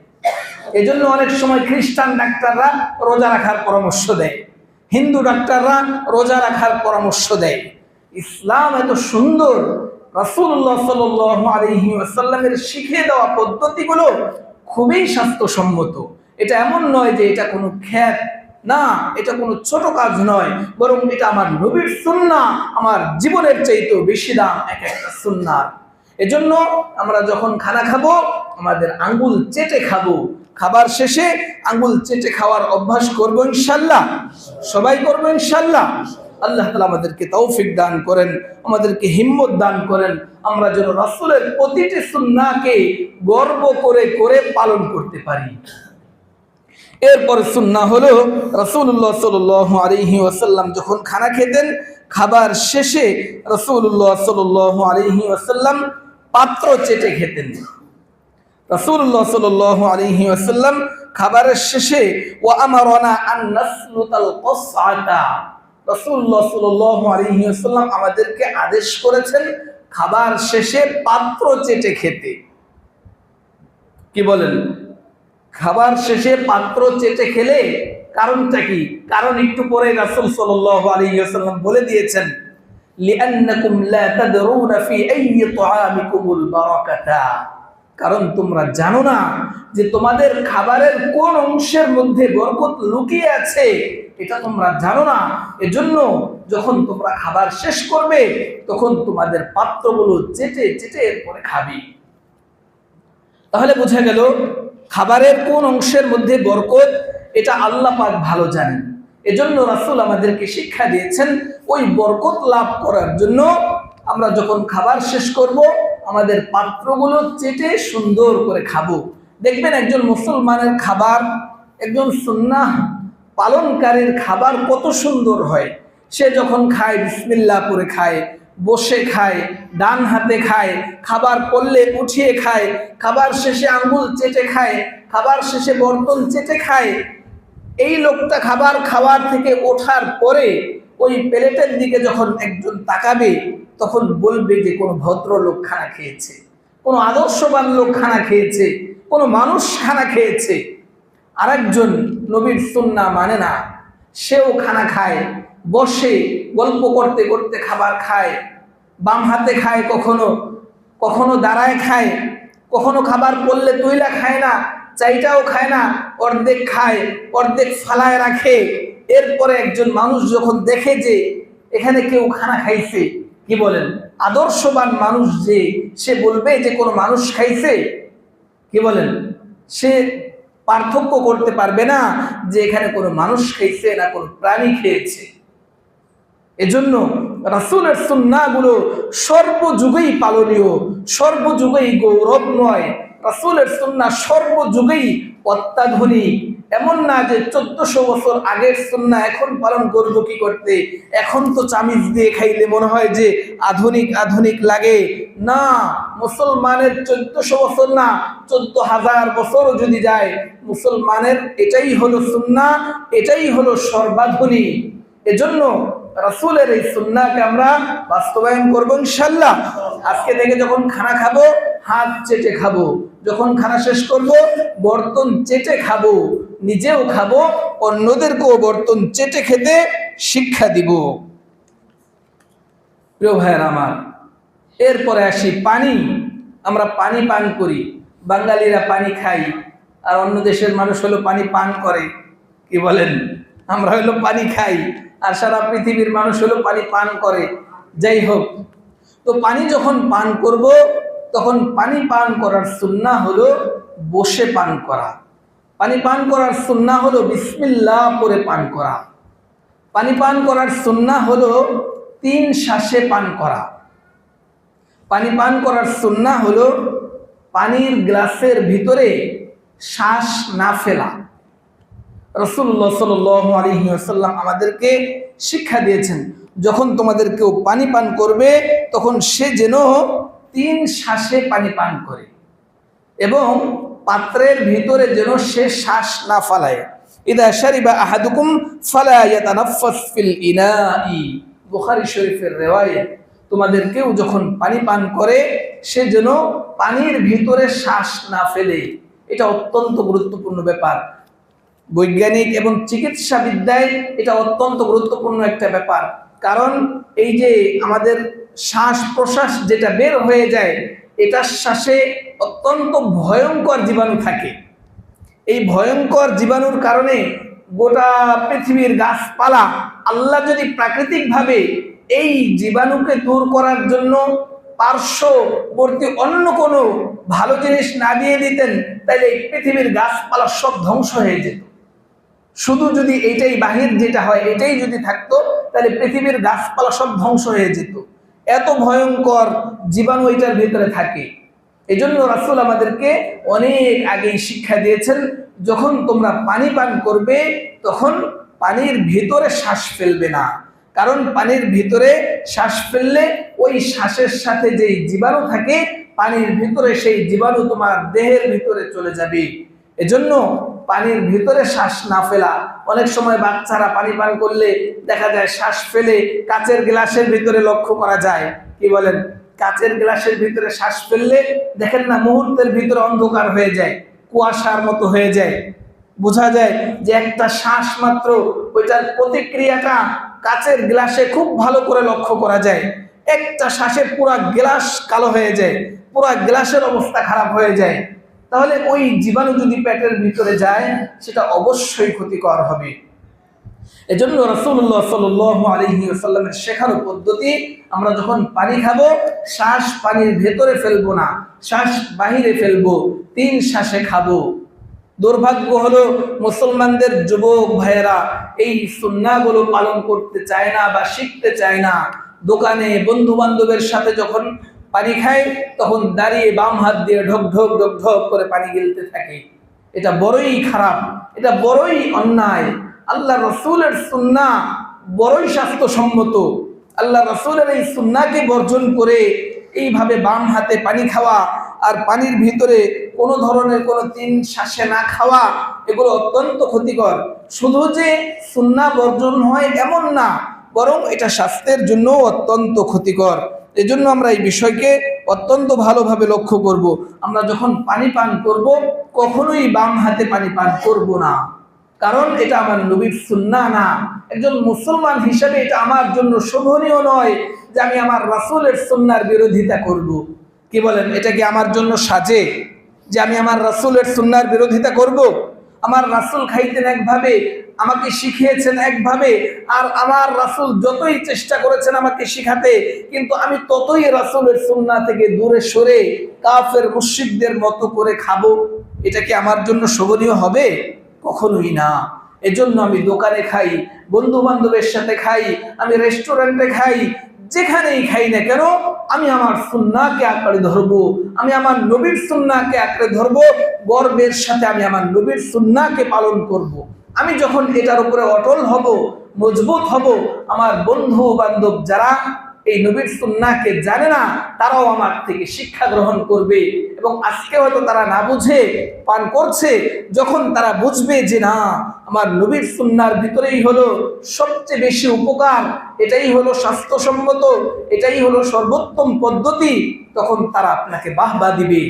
এজন্য অনেক সময় খ্রিস্টান ডাক্তাররা রোজা রাখার পরামর্শ দেয়, হিন্দু ডাক্তাররা রোজা রাখার পরামর্শ দেয়। ইসলাম এত সুন্দর, রাসূলুল্লাহ সাল্লাল্লাহু আলাইহি ওয়াসাল্লামের শিখিয়ে দেওয়া পদ্ধতিগুলো খুবই স্বাস্থ্যসম্মত। এটা এমন নয় যে এটা কোনো খ্যাত না, এটা কোনো ছোট কাজ নয়, বরং এটা আমার নবীর সুন্নাহ, আমার জীবনের চাইতেও বেশি দাম এক একটা সুন্নাহ। এজন্য আমরা যখন খানা খাবো আমাদের আঙ্গুল চেটে খাবো। খাবার শেষে আঙ্গুল চেটে খাওয়ার অভ্যাস করবো ইনশাআল্লাহ, সবাই করবো ইনশাআল্লাহ। আল্লাহ তাআলা আমাদেরকে তৌফিক দান করেন, আমাদেরকে হিম্মত দান করেন, আমরা যেন রাসূলের প্রতিটি সুন্নাহকে গর্ব করে করে পালন করতে পারি। এরপর সুন্নাহ হলো রাসূলুল্লাহ সাল্লাল্লাহু আলাইহি ওয়াসাল্লাম যখন খানা খেতেন, খাবার শেষে রাসূলুল্লাহ সাল্লাল্লাহু আলাইহি ওয়াসাল্লাম পাত্র চেটে খেতেন। রাসূলুল্লাহ সাল্লাল্লাহু আলাইহি ওয়াসাল্লাম খাবারের শেষে ওয়া আমারানা আন নাসলুতাল কসআতা, রাসূলুল্লাহ সাল্লাল্লাহু আলাইহি ওয়াসাল্লাম আমাদেরকে আদেশ করেছেন খাবার শেষে পাত্র চেটে খেতে। কি বলেন? খাবার শেষে পাত্র চেটে খেলে কারণটা কি? কারণ একটু পরে রাসূল সাল্লাল্লাহু আলাইহি ওয়াসাল্লাম বলে দিয়েছেন লিআন্নাকুম লা তাদরুনা ফি আইয়ি তুআমিকুমুল বারাকাতা, কারণ তোমরা জানো না যে তোমাদের খাবারের কোন অংশের মধ্যে বরকত লুকিয়ে আছে, এটা তোমরা জানো না। এজন্য যখন তোমরা খাবার শেষ করবে তখন তোমাদের পাত্রগুলো চেটে চেটে এরপরে খাবে। তাহলে বোঝা গেল খাবারের কোন অংশের মধ্যে বরকত এটা আল্লাহ পাক ভালো জানেন। এজন্য রাসূল আমাদেরকে শিক্ষা দিয়েছেন ওই বরকত লাভ করার জন্য আমরা যখন খাবার শেষ করব আমাদের পাত্রগুলো চেটে সুন্দর করে খাবো। দেখবেন একজন মুসলমানের খাবার, একজন সুন্নাহ পালনকারীর খাবার কত সুন্দর হয়। সে যখন খায় বিসমিল্লাহ করে খায়, বসে খায়, ডান হাতে খায়, খাবার পড়লে উঠিয়ে খায়, খাবার শেষে আঙ্গুল চেটে খায়, খাবার শেষে বর্তন চেটে খায়। এই লোকটা খাবার খাওয়ার থেকে ওঠার পরে ওই প্লেটের দিকে যখন একজন তাকাবে তখন বলবে যে কোনো ভদ্রলোক খানা খেয়েছে, কোনো আদর্শবান লোক খানা খেয়েছে, কোনো মানুষ খানা খেয়েছে। আরেকজন নবীর সুন্নাহ মানে না, সেও খানা খায়, বসে গল্প করতে করতে খাবার খায়, বাম হাতে খায়, কখনো কখনো দাঁড়ায় খায়, কখনো খাবার পড়লে তুইলা খায় না, চাইটাও খায় না, অর্ধেক খায়, অর্ধেক ফালায় রাখে। এরপরে একজন মানুষ যখন দেখে যে এখানে কেউ খানা খাইছে, কি বলেন, আদর্শবান মানুষ যে, সে বলবে যে কোনো মানুষ খাইছে, কি বলেন, সে পার্থক্য করতে পারবে না যে এখানে কোনো মানুষ খেয়েছে না কোনো প্রাণী খেয়েছে। এজন্য রাসূলের সুন্নাহগুলো সর্বযুগেই পালনীয়, সর্বযুগেই গৌরব নয়। রাসূলের সুন্নাহ সর্বযুগেই অত্যাধুনিক। এমন না যে 1400 বছর আগের সুন্নাহ এখন পালন করবো কি করতে, এখন তো চামিচ দিয়ে খাইলে মনে হয় যে আধুনিক আধুনিক লাগে। না, মুসলমানের 1400 বছর না, 14,000 বছরও যদি যায়, মুসলমানের এটাই হলো সুন্নাহ, এটাই হলো সর্বাধুনিক। এজন্য রাসূলের এই সুন্নাহকে আমরা বাস্তবায়ন করব ইনশাআল্লাহ। আজকে থেকে যখন খানা খাবো হাত চেটে খাবো, যখন খানা শেষ করব বর্তন চেটে খাবো, নিজেও খাবো, অন্যদেরকেও বর্তন চেটে খেতে শিক্ষা দিব। প্রিয় ভাইয়েরা আমার, এরপরে আসি পানি। আমরা পানি পান করি, বাঙালিরা পানি খাই, আর অন্য দেশের মানুষ হলো পানি পান করে, কি বলেন, আমরা হলো পানি খাই আর সারা পৃথিবীর মানুষ হলো পানি পান করে। যাই হোক, তো পানি যখন পান করব তখন পানি পান করার সুন্নাহ হলো বসে পান করা। পানি পান করার সুন্নাহ হলো বিসমিল্লাহ পড়ে পান করা। পানি পান করার সুন্নাহ হলো 3 শ্বাসে পান করা। পানি পান করার সুন্নাহ হলো পানির গ্লাসের ভিতরে শ্বাস না ফেলা। রাসূলুল্লাহ সাল্লাল্লাহু আলাইহি ওয়াসাল্লাম আমাদেরকে শিক্ষা দিয়েছেন, যখন তোমাদের কেউ পানি পান করবে তখন সে যেন 3 শ্বাসে পানি পান করে এবং পাত্রের ভিতরে যেন সে শ্বাস না ফালায়। ইদা শারিবা আহাদুকুম ফালা ইয়াতানাফাস ফিল ইনাই, বুখারী শরীফের রিওয়ায়াত। তোমাদের কেউ যখন পানি পান করে সে যেন পানির ভিতরে শ্বাস না ফেলে। এটা অত্যন্ত গুরুত্বপূর্ণ ব্যাপার। বৈজ্ঞানিক এবং চিকিৎসা বিদ্যায় এটা অত্যন্ত গুরুত্বপূর্ণ একটা ব্যাপার। কারণ এই যে আমাদের শ্বাস প্রশ্বাস যেটা বের হয়ে যায়, এটার শ্বাসে অত্যন্ত ভয়ঙ্কর জীবাণু থাকে। এই ভয়ঙ্কর জীবাণুর কারণে গোটা পৃথিবীর গাছপালা, আল্লাহ যদি প্রাকৃতিকভাবে এই জীবাণুকে দূর করার জন্য পার্শ্ববর্তী অন্য কোনো ভালো জিনিস না দিয়ে দিতেন, তাহলে এই পৃথিবীর গাছপালা সব ধ্বংস হয়ে যেত। শুধু যদি এইটাই বাহির যেটা হয় এটাই যদি থাকতো, তাহলে পৃথিবীর গাছপালা সব ধ্বংস হয়ে যেত। এত ভয়ঙ্কর জীবাণু এটার ভিতরে থাকে। এই জন্য রাসূল আমাদেরকে অনেক আগেই শিক্ষা দিয়েছেন, যখন তোমরা পানি পান করবে তখন পানির ভিতরে শ্বাস ফেলবে না। কারণ পানির ভিতরে শ্বাস ফেললে ওই শ্বাসের সাথে যেই জীবাণু থাকে পানির ভিতরে, সেই জীবাণু তোমার দেহের ভিতরে চলে যাবে। এজন্য পানির ভিতরে শ্বাস না ফেলা। অনেক সময় বাচ্চারা পানি পান করলে দেখা যায় শ্বাস ফেলে কাচের গ্লাসের ভিতরে লক্ষ্য করা যায়, কি বলেন, কাচের গ্লাসের ভিতরে শ্বাস ফেললে দেখেন না মুহূর্তের ভিতরে অন্ধকার হয়ে যায়, কুয়াশার মতো হয়ে যায়। বোঝা যায় যে একটা শ্বাস মাত্র, ওইটার প্রতিক্রিয়াটা কাচের গ্লাসে খুব ভালো করে লক্ষ্য করা যায়। একটা শ্বাসে পুরা গ্লাস কালো হয়ে যায়, পুরা গ্লাসের অবস্থা খারাপ হয়ে যায়। তাহলে ওই জীবাণু যদি পেটের ভিতরে যায় সেটা অবশ্যই ক্ষতিকর হবে। এজন্য রাসূলুল্লাহ সাল্লাল্লাহু আলাইহি ওয়াসাল্লামের শেখানো পদ্ধতি, আমরা যখন পানি খাবো শ্বাস পানির ভেতরে ফেলবো না, শ্বাস বাহিরে ফেলবো, 3 শ্বাসে খাবো। দুর্ভাগ্য হলো মুসলমানদের যুবক ভাইয়েরা এই সুন্নাহগুলো পালন করতে চায় না বা শিখতে চায় না। দোকানে বন্ধু বান্ধবের সাথে যখন পানি খায় তখন দাঁড়িয়ে বাম হাত দিয়ে ঢক ঢক ঢক ঢক করে পানি গিলতে থাকে। এটা বড়ই খারাপ, এটা বড়ই অন্যায়। আল্লাহ রাসূলের সুন্নাহ বড়ই স্বাস্থ্যসম্মত। আল্লাহ রাসূলের এই সুন্নাহকে বর্জন করে এইভাবে বাম হাতে পানি খাওয়া আর পানির ভিতরে কোনো ধরনের কোনো 3 শ্বাসে না খাওয়া, এগুলো অত্যন্ত ক্ষতিকর। শুধু যে সুন্নাহ বর্জন হয় এমন না, বরং এটা স্বাস্থ্যের জন্য অত্যন্ত ক্ষতিকর। এজন্য আমরা এই বিষয়কে অত্যন্ত ভালোভাবে লক্ষ্য করব। আমরা যখন পানি পান করব কখনোই বাম হাতে পানি পান করব না, কারণ এটা আমার নবীর সুন্নাহ না। একজন মুসলমান হিসেবে এটা আমার জন্য শোভনীয় নয় যে আমি আমার রাসূলের সুন্নাহর বিরোধিতা করব। কি বলেন, এটা কি আমার জন্য সাজে যে আমি আমার রাসূলের সুন্নাহর বিরোধিতা করব? আমার রাসূল খাইতেন একভাবে, আমাকে শিখিয়েছেন একভাবে, আর আমার রাসূল যতই চেষ্টা করেছেন আমাকে শিখাতে, কিন্তু আমি ততই রাসূলের সুন্নাহ থেকে দূরে সরে কাফের মুশরিকদের মতো করে খাবো। এটা কি আমার জন্য শোভনীয় হবে? কখনোই না। এজন্য আমি দোকানে খাই, বন্ধু বান্ধবের সাথে খাই, আমি রেস্টুরেন্টে খাই, যেখানেই খাই না কেন আমি আমার সুন্নাহকে আঁকড়ে ধরবো, আমি আমার নবীর সুন্নাহকে আঁকড়ে ধরবো, গর্বের সাথে আমি আমার নবীর সুন্নাহকে পালন করব। আমি যখন এটার উপরে অটল হব, মজবুত হব, আমার বন্ধু বান্ধব যারা এই নবীর সুন্নাহকে জানে না তারাও আমার থেকে শিক্ষা গ্রহণ করবে, এবং আজকে হয়তো তারা না বুঝে পান করছে, যখন তারা বুঝবে যে না আমার নবীর সুন্নাহর ভিতরেই হলো সবচেয়ে বেশি উপকার, এটাই হলো স্বাস্থ্যসম্মত, এটাই হলো সর্বোত্তম পদ্ধতি, তখন তারা আপনাকে বাহবা দিবে।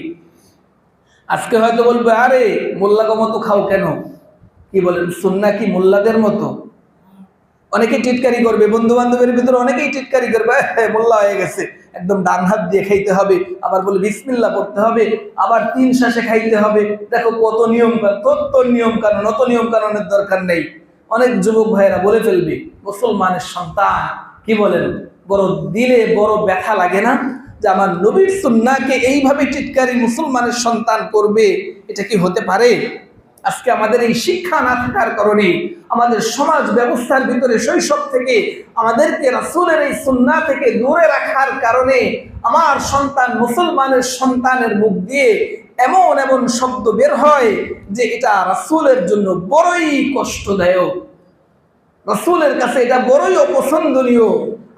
আজকে হয়তো বলবে আরে মোল্লাগো মতো খাও কেন? কি বলেন, সুন্নাহ কি মোল্লাদের মতো? অনেকে টিটকারি করবে, বন্ধু বান্ধবের ভিতরে অনেকেই টিটকারি করবে, মোল্লা হয়ে গেছে, একদম ডান হাত দিয়ে খাইতে হবে, আবার বলে বিসমিল্লাহ পড়তে হবে, আবার 3 শ্বাসে খাইতে হবে। দেখো কত নিয়ম কানুন, কত নিয়ম কানুন, অত নিয়ম কানুনের দরকার নেই। অনেক যুবক ভাইয়েরা বলে ফেলবে, মুসলমানের সন্তান, কি বলেন, বড় দিলে বড় ব্যথা লাগে না যে আমার নবীর সুন্নাহকে এইভাবে টিটকারি মুসলমানের সন্তান করবে? এটা কি হতে পারে? আজকে আমাদের এই শিক্ষা না থাকার কারণে, আমাদের সমাজ ব্যবস্থার ভিতরে শৈশব থেকে আমাদেরকে রাসূলের এই সুন্নাহ থেকে দূরে রাখার কারণে আমার সন্তান, মুসলমানের সন্তানের মুখ দিয়ে এমন এমন শব্দ বের হয় যে এটা রাসূলের জন্য বড়ই কষ্টদায়ক, রাসূলের কাছে এটা বড়ই অপছন্দনীয়।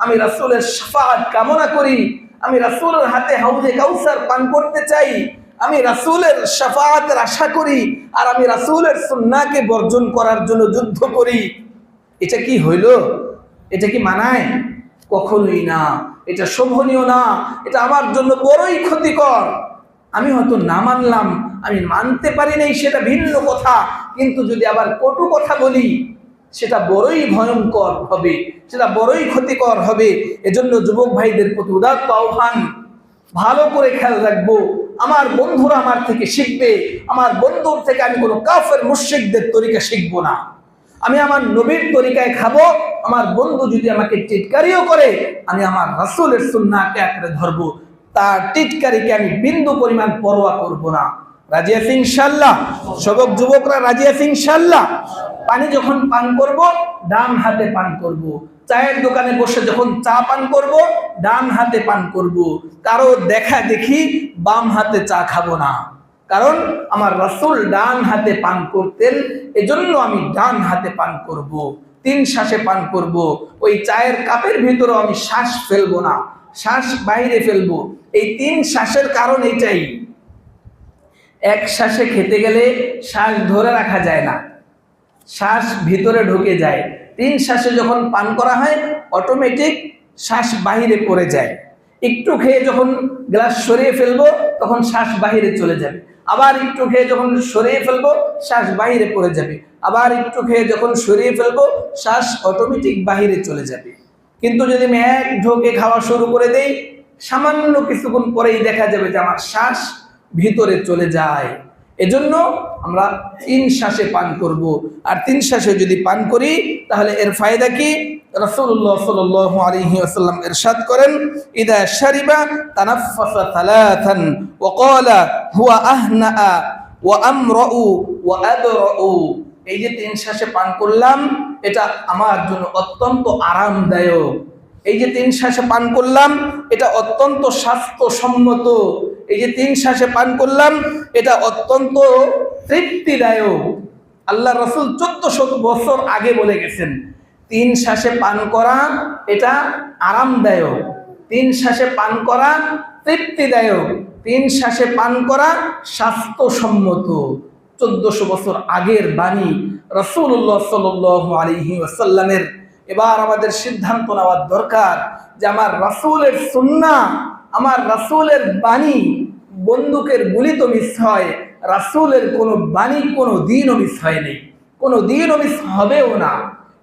আমি রাসূলের শাফাআত কামনা করি, আমি রাসূলের হাতে হাউজে কাউসার পান করতে চাই, আমি রাসূলের শাফাআতের আশা করি, আর আমি রাসূলের সুন্নাহকে বর্জন করার জন্য যুদ্ধ করি। এটা কি হইল? এটা কি মানায়? কখনোই না। এটা শোভনীয় না, এটা আমার জন্য বড়ই ক্ষতিকর। আমি হয়তো না মানলাম, আমি মানতে পারি নাই, সেটা ভিন্ন কথা, কিন্তু যদি আবার কটু কথা বলি সেটা বড়ই ভয়ঙ্কর হবে, সেটা বড়ই ক্ষতিকর হবে। এজন্য যুবক ভাইদের প্রতি উদাত্ত আহ্বান, ভালো করে খেয়াল রাখবো, আমার বন্ধুরা আমার থেকে শিখবে, আমার বন্ধুর থেকে আমি কোনো কাফের মুশরিকদের তরিকা শিখবো না। আমি আমার নবীর তরিকায় খাবো। আমার বন্ধু যদি আমাকে টিটকারিও করে, আমি আমার রাসূলের সুন্নাহকে আঁকড়ে ধরবো, তার টিটকারিকে আমি বিন্দু পরিমাণ পরোয়া করব না। রাজি আছি ইনশাআল্লাহ? সবক যুবকরা রাজি আছি ইনশাআল্লাহ? পানি যখন পান করব ডান হাতে পান করব, চায়ের দোকানে বসে যখন চা পান করব ডান হাতে পান করব, কারো দেখা দেখি বাম হাতে চা খাবো না, কারণ আমার রাসূল ডান হাতে পান করতেন, এজন্য আমি ডান হাতে পান করব। 3 শ্বাসে পান করব, ওই চায়ের কাপের ভিতরে আমি শ্বাস ফেলবো না, শ্বাস বাইরে ফেলবো। এই 3 শ্বাসের কারণ এটাই, এক শ্বাসে খেতে গেলে শ্বাস ধরে রাখা যায় না, শ্বাস ভিতরে ঢুকে যায়। 3 শ্বাসে যখন পান করা হয় অটোমেটিক শ্বাস বাহিরে পড়ে যায়। একটু খেয়ে যখন গ্লাস সরিয়ে ফেলবো তখন শ্বাস বাহিরে চলে যাবে, আবার একটু খেয়ে যখন সরিয়ে ফেলবো শ্বাস বাহিরে পড়ে যাবে, আবার একটু খেয়ে যখন সরিয়ে ফেলবো শ্বাস অটোমেটিক বাহিরে চলে যাবে। কিন্তু যদি আমি এক ঢোকে খাওয়া শুরু করে দেই, সামান্য কিছুক্ষণ পরেই দেখা যাবে যে আমার শ্বাস ভিতরে চলে যায়। এজন্য আমরা 3 শ্বাসে পান করব, আর 3 শ্বাসে যদি পান করি তাহলে এর ফায়দা কি? রাসূলুল্লাহ সাল্লাল্লাহু আলাইহি ওয়াসাল্লাম ইরশাদ করেন, ইদা শারিবা তানাফফাসা সালাতান ওয়া ক্বালা হুয়া আহনা ওয়া আমরাউ ওয়া আবরাউ। এই যে 3 শ্বাসে পান করলাম এটা আমার জন্য অত্যন্ত আরামদায়ক, এই যে 3 শ্বাসে পান করলাম এটা অত্যন্ত স্বাস্থ্যসম্মত, এই যে 3 শ্বাসে পান করলাম এটা অত্যন্ত তৃপ্তিদায়ক। আল্লাহ রাসূল 1400 বছর আগে বলে গেছেন 3 শ্বাসে পান করা এটা আরামদায়ক, 3 শ্বাসে পান করা তৃপ্তিদায়ক, 3 শ্বাসে পান করা স্বাস্থ্যসম্মত। 1400 বছর আগের বাণী রাসূলুল্লাহ সাল্লাল্লাহু আলাইহি ওয়াসাল্লামের এবার আমাদের সিদ্ধান্ত নেওয়ার দরকার যে আমার রাসূলের সুন্নাহ, আমার রাসূলের বাণী, বন্দুকের গুলি তো মিস হয়, রাসূলের কোনো বাণী কোনো দিনও মিস হয়নি, কোনো দিনও মিস হবেও না।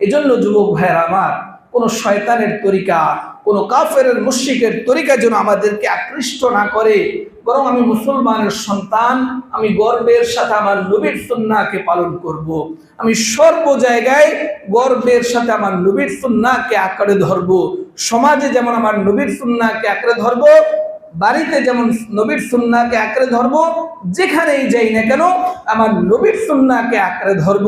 এজন্য যুবক ভাইয়েরা আমার, কোনো শয়তানের তরিকা, কোনো কাফেরের মুশরিকের তরিকা যেন আমাদেরকে আকৃষ্ট না করে, বরং আমি মুসলমানের সন্তান, আমি গর্বের সাথে আমার নবীর সুন্নাহকে পালন করব। আমি সর্ব জায়গায় গর্বের সাথে আমার নবীর সুন্নাহকে আঁকড়ে ধরব। সমাজে যেমন আমার নবীর সুন্নাহকে আঁকড়ে ধরব, বাড়িতে যেমন নবীর সুন্নাহকে আঁকড়ে ধরব, যেখানেই যাই না কেন আমার নবীর সুন্নাহকে আঁকড়ে ধরব।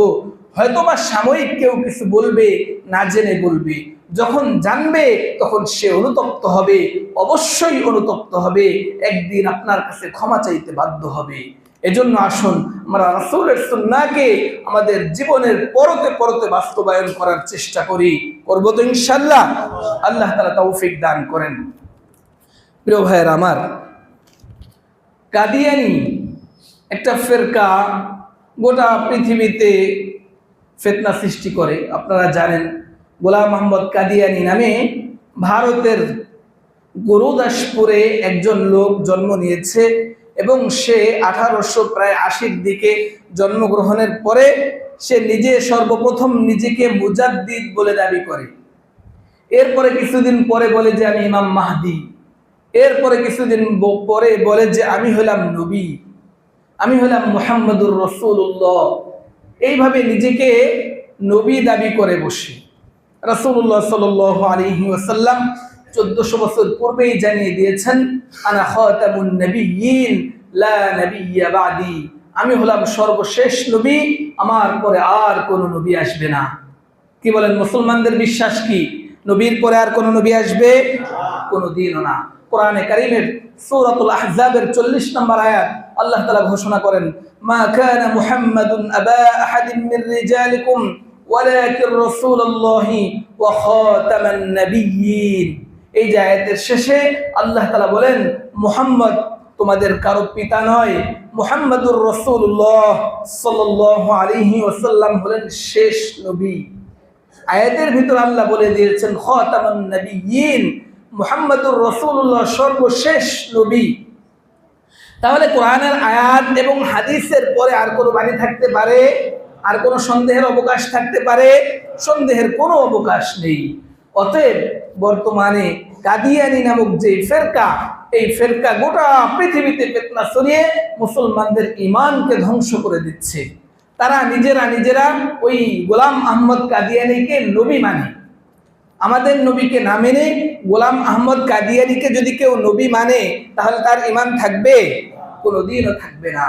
হয়তোবা সাময়িক কেউ কিছু বলবে, না জেনে বলবে, যখন জানবে তখন সে অনুতপ্ত হবে, অবশ্যই অনুতপ্ত হবে, একদিন আপনার কাছে ক্ষমা চাইতে বাধ্য হবে। এজন্য আসুন আমরা রাসূলের সুন্নাহকে আমাদের জীবনের পরতে পরতে বাস্তবায়ন করার চেষ্টা করি। করব তো ইনশাআল্লাহ। আল্লাহ তাআলা তৌফিক দান করেন। প্রিয় ভাইয়েরা আমার, কাদিয়ানী একটা ফিরকা গোটা পৃথিবীতে ফিতনা সৃষ্টি করে। আপনারা জানেন গোলাম মোহাম্মদ কাদিয়ানী নামে ভারতের গুরুদাসপুরে একজন লোক জন্ম নিয়েছে এবং সে 1880 দিকে জন্মগ্রহণের পরে সে নিজে সর্বপ্রথম নিজেকে মুজাদ্দিদ বলে দাবি করে। এরপরে কিছুদিন পরে বলে যে আমি ইমাম মাহদি। এরপরে কিছুদিন পরে বলে যে আমি হলাম নবী, আমি হলাম মুহাম্মদুর রাসূলুল্লাহ। এইভাবে নিজেকে নবী দাবি করে বসে। রাসূলুল্লাহ সাল্লাল্লাহু আলাইহি ওয়াসাল্লাম 1400 বছর পূর্বেই জানিয়ে দিয়েছেন, আনা খাতামুন নবিয়্যিন লা নবিয়্যা বাদি, আমি হলাম সর্বশেষ নবী, আমার পরে আর কোনো নবী আসবে না। কি বলেন, মুসলমানদের বিশ্বাস কি নবীর পরে আর কোনো নবী আসবে? কোনোদিনও না। কোরআনে কারীমের সূরাতুল আহজাবের 40 নম্বর আয়াত আল্লাহ তাআলা ঘোষণা করেন, মা কানা মুহাম্মাদুন আবা আহাদিন মির রিজালিকুম ওয়ালাকিন রাসূলুল্লাহি ওয়া খাতামান নাবিয়্যিন। এই যে আয়াতের শেষে আল্লাহ তাআলা বলেন, মুহাম্মদ তোমাদের কারো পিতা নয়, মুহাম্মাদুর রাসূলুল্লাহ সাল্লাল্লাহু আলাইহি ওয়াসাল্লাম হলেন শেষ নবী। আয়াতের ভিতর আল্লাহ বলে দিয়েছেন খাতামান নাবিয়্যিন, মুহাম্মাদুর রাসূলুল্লাহ সর্বশেষ নবী। তাহলে কোরআনের আয়াত এবং হাদিসের পরে আর কোনো বাণী থাকতে পারে? আর কোনো সন্দেহের অবকাশ থাকতে পারে? সন্দেহের কোনো অবকাশ নেই। অতএব বর্তমানে কাদিয়ানী নামক যে ফিরকা, এই ফিরকা গোটা পৃথিবীতে ফিতনা ছড়িয়ে মুসলমানদের ঈমানকে ধ্বংস করে দিচ্ছে। তারা নিজেরা ওই গোলাম আহমদ কাদিয়ানীকে নবী মানে। আমাদের নবীকে না মেনে গোলাম আহমদ কাদিয়ানীকে যদি কেউ নবী মানে, তাহলে তার ঈমান থাকবে? কোনোদিনও থাকবে না।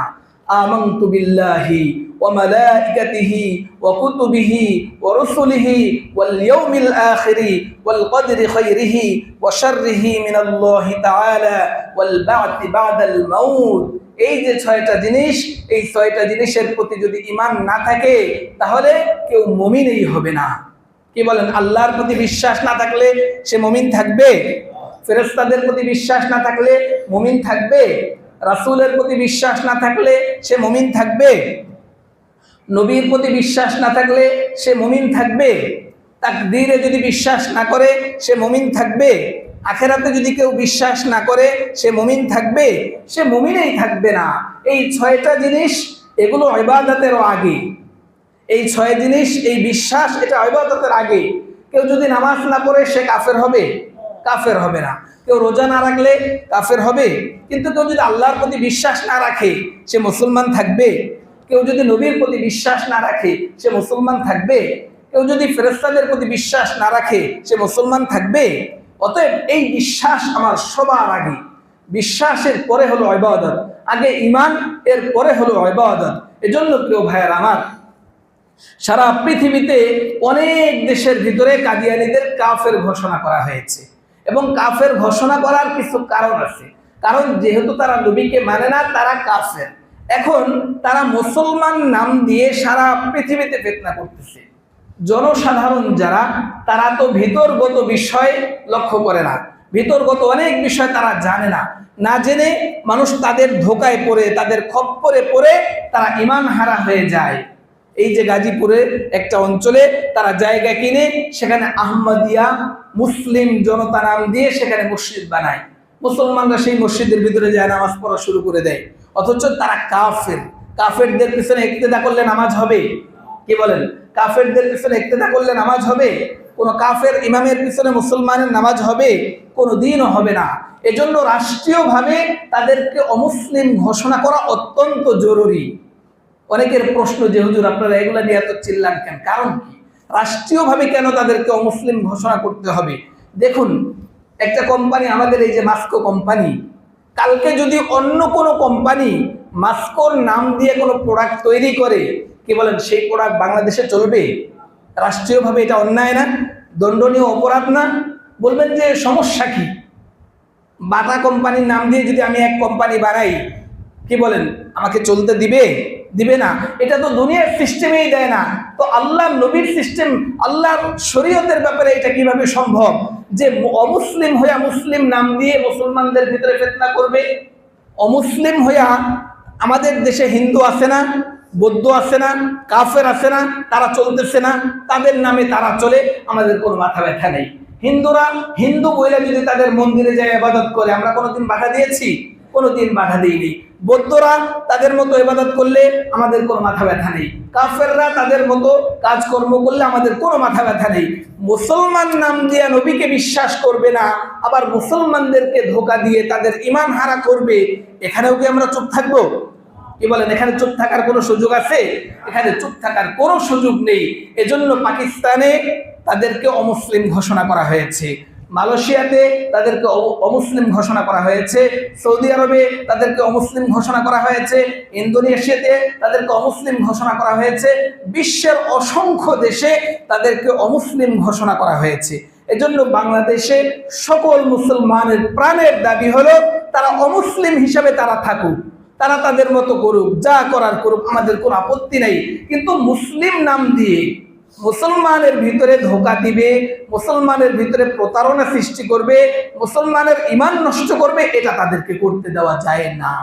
আমানতু বিল্লাহি ওয়া মালাইকাতিহি ওয়া কুতুবিহি ওয়া রুসুলিহি ওয়াল ইয়াউমিল আখিরি ওয়াল কদরি খাইরিহি ওয়া শাররিহি মিনাল্লাহি তাআলা ওয়াল বা'থি বা'দাল মাউত। এই যে 6টা জিনিস, এই 6টা জিনিসের প্রতি যদি ঈমান না থাকে তাহলে কেউ মুমিনই হবে না। কি বলেন, আল্লাহর প্রতি বিশ্বাস না থাকলে সে মুমিন থাকবে? ফেরেশতাদের প্রতি বিশ্বাস না থাকলে মুমিন থাকবে? রাসূলের প্রতি বিশ্বাস না থাকলে সে মুমিন থাকবে? নবীর প্রতি বিশ্বাস না থাকলে সে মুমিন থাকবে? তাকদীরে যদি বিশ্বাস না করে সে মুমিন থাকবে? আখিরাতে যদি কেউ বিশ্বাস না করে সে মুমিন থাকবে? সে মুমিনই থাকবে না। এই 6টা জিনিস, এগুলো ইবাদতেরও আগে। এই 6 জিনিস, এই বিশ্বাস, এটা ইবাদতের আগে। কেউ যদি নামাজ না পড়ে সে কাফের হবে? কাফের হবে না। কেউ রোজা না রাখলে কাফের হবে? কিন্তু কেউ যদি আল্লাহর প্রতি বিশ্বাস না রাখে সে মুসলমান থাকবে? কেউ যদি নবীর প্রতি বিশ্বাস না রাখে সে মুসলমান থাকবে? কেউ যদি ফেরেশতাদের প্রতি বিশ্বাস না রাখে সে মুসলমান থাকবে? অতএব এই বিশ্বাস আমার সবার আগে। বিশ্বাসের পরে হলো ইবাদত। আগে ঈমান, এর পরে হলো ইবাদত। এজন্য প্রিয় ভাইয়েরা আমার, সারা পৃথিবীতে অনেক দেশের ভিতরে কাদিয়ানীদের কাফের ঘোষণা করা হয়েছে। এবং কাফের ঘোষণা করার কিছু কারণ আছে। কারণ যেহেতু তারা নবীকে মানে না, তারা কাফের। এখন তারা মুসলমান নাম দিয়ে সারা পৃথিবীতে ফিতনা করতেছে। জনসাধারণ যারা, তারা তো ভিতরগত বিষয় লক্ষ্য করে না, ভিতরগত অনেক বিষয় তারা জানে না। না জেনে মানুষ তাদের ধোকায় পড়ে, তাদের খপ্পরে পড়ে তারা ঈমান হারা হয়ে যায়। এই যে গাজীপুরে একটা অঞ্চলে তারা জায়গা কিনে সেখানে আহমদিয়া মুসলিম জনতা নাম দিয়ে সেখানে মসজিদ বানায়। মুসলমানরা সেই মসজিদের ভিতরে যায় নামাজ পড়া শুরু করে দেয়, অথচ তারা কাফের। কাফেরদের পিছনে ইক্তেদা করলে নামাজ হবে? কি বলেন? কাফেরদের পিছনে ইক্তেদা করলে নামাজ হবে? কোন কাফের ইমামের পিছনে মুসলমানের নামাজ হবে? কোনো দিনও হবে না। এজন্য রাষ্ট্রীয়ভাবে তাদেরকে অমুসলিম ঘোষণা করা অত্যন্ত জরুরি। অনেকের প্রশ্ন যে হুজুর আপনারা এগুলা নিয়ে এত চিল্লান কেন, কারণ কি? রাষ্ট্রীয়ভাবে কেন তাদেরকে অমুসলিম ঘোষণা করতে হবে? দেখুন, একটা কোম্পানি, আমাদের এই যে মাস্কো কোম্পানি, কালকে যদি অন্য কোনো কোম্পানি মাস্কোর নাম দিয়ে কোনো প্রোডাক্ট তৈরি করে, কি বলেন, সেই প্রোডাক্ট বাংলাদেশে চলবে? রাষ্ট্রীয়ভাবে এটা অন্যায় না? দণ্ডনীয় অপরাধ না? বলবেন যে সমস্যা কি? বাটা কোম্পানির নাম দিয়ে যদি আমি এক কোম্পানি বানাই, কি বলেন, আমাকে চলতে দিবে? দিবে না। এটা তো দুনিয়ার সিস্টেমেই দেয় না, তো আল্লাহর নবীর সিস্টেম, আল্লাহর শরীয়তের ব্যাপারে এটা কিভাবে সম্ভব যে অমুসলিম হইয়া মুসলিম নাম দিয়ে মুসলমানদের ভিতরে ফিতনা করবে? অমুসলিম হইয়া আমাদের দেশে হিন্দু আছে না, বৌদ্ধ আছে না, কাফের আছে না, তারা চলতেছে না, তাদের নামে তারা চলে, আমাদের কোনো মাথা ব্যথা নেই। হিন্দুরা হিন্দু বইলে যদি তাদের মন্দিরে যায় ইবাদত করে, আমরা কোনোদিন বাধা দিয়েছি? কোনোদিন বাধা দিইনি। বৌদ্ধরা তাদের মতো ইবাদত করলে আমাদের কোনো মাথা ব্যথা নেই। কাফেররা তাদের মতো কাজকর্ম করলে আমাদের কোনো মাথা ব্যথা নেই। মুসলমান নাম দিয়ে নবীকে বিশ্বাস করবে না, আবার মুসলমানদেরকে ধোঁকা দিয়ে তাদের ঈমান হারা করবে, এখানেও কি আমরা চুপ থাকবো? কি বলেন, এখানে চুপ থাকার কোনো সুযোগ আছে? এখানে চুপ থাকার কোনো সুযোগ নেই। এজন্য পাকিস্তানে তাদেরকে অমুসলিম ঘোষণা করা হয়েছে, মালয়েশিয়াতে তাদেরকে অমুসলিম ঘোষণা করা হয়েছে, সৌদি আরবে তাদেরকে অমুসলিম ঘোষণা করা হয়েছে, ইন্দোনেশিয়াতে তাদেরকে অমুসলিম ঘোষণা করা হয়েছে, বিশ্বের অসংখ্য দেশে তাদেরকে অমুসলিম ঘোষণা করা হয়েছে। এজন্য বাংলাদেশে সকল মুসলমানের প্রাণের দাবি হলো তারা অমুসলিম হিসাবে তারা থাকুক, তারা তাদের মতো করুক, যা করার করুক, আমাদের কোনো আপত্তি নাই। কিন্তু মুসলিম নাম দিয়ে মুসলমানের ভিতরে ধোঁকা দিবে, মুসলমানের ভিতরে প্রতারণা সৃষ্টি করবে, মুসলমানের ঈমান নষ্ট করবে, এটা তাদেরকে করতে দেওয়া যায় না।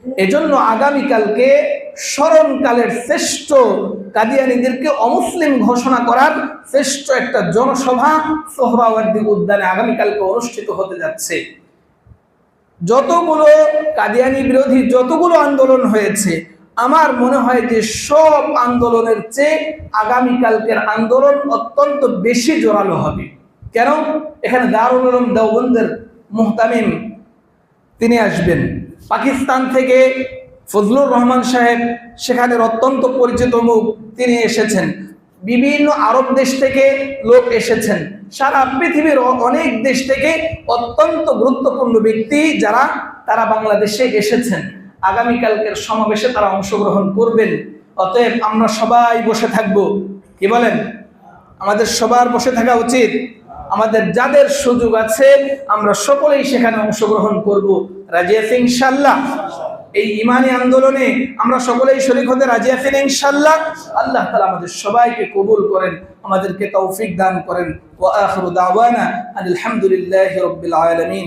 এজন্য আগামীকালকে স্মরণকালের শ্রেষ্ঠ কাদিয়ানীদেরকে অমুসলিম ঘোষণা করার শ্রেষ্ঠ একটা জনসভা সোহরাওয়ার্দী উদ্যানে আগামীকালকে অনুষ্ঠিত হতে যাচ্ছে। যতগুলো কাদিয়ানী বিরোধী যতগুলো আন্দোলন হয়েছে, আমার মনে হয় যে সব আন্দোলনের চেয়ে আগামীকালকের আন্দোলন অত্যন্ত বেশি জোরালো হবে। কেন? এখানে দারুল উলুম দেওবন্দের মুহতামিম তিনি আসবেন, পাকিস্তান থেকে ফজলুর রহমান সাহেব সেখানের অত্যন্ত পরিচিত মুখ, তিনি এসেছেন, বিভিন্ন আরব দেশ থেকে লোক এসেছেন, সারা পৃথিবীর অনেক দেশ থেকে অত্যন্ত গুরুত্বপূর্ণ ব্যক্তি যারা তারা বাংলাদেশে এসেছেন। আগামীকালকের সমাবেশে তারা অংশগ্রহণ করবেন। অতএব আমরা সবাই বসে থাকবো। কি বলেন? আমাদের সবার বসে থাকা উচিত। আমাদের যাদের সুযোগ আছে আমরা সকলেই সেখানে অংশগ্রহণ করব। রাজি আছি ইনশাআল্লাহ? এই ইমানি আন্দোলনে আমরা সকলেই শরীক হতে রাজি আছেন ইনশাআল্লাহ? আল্লাহ তাআলা আমাদের সবাইকে কবুল করেন, আমাদেরকে তৌফিক দান করেন। ওয়া আখিরু দাওয়ানা আলহামদুলিল্লাহি রাব্বিল আলামিন।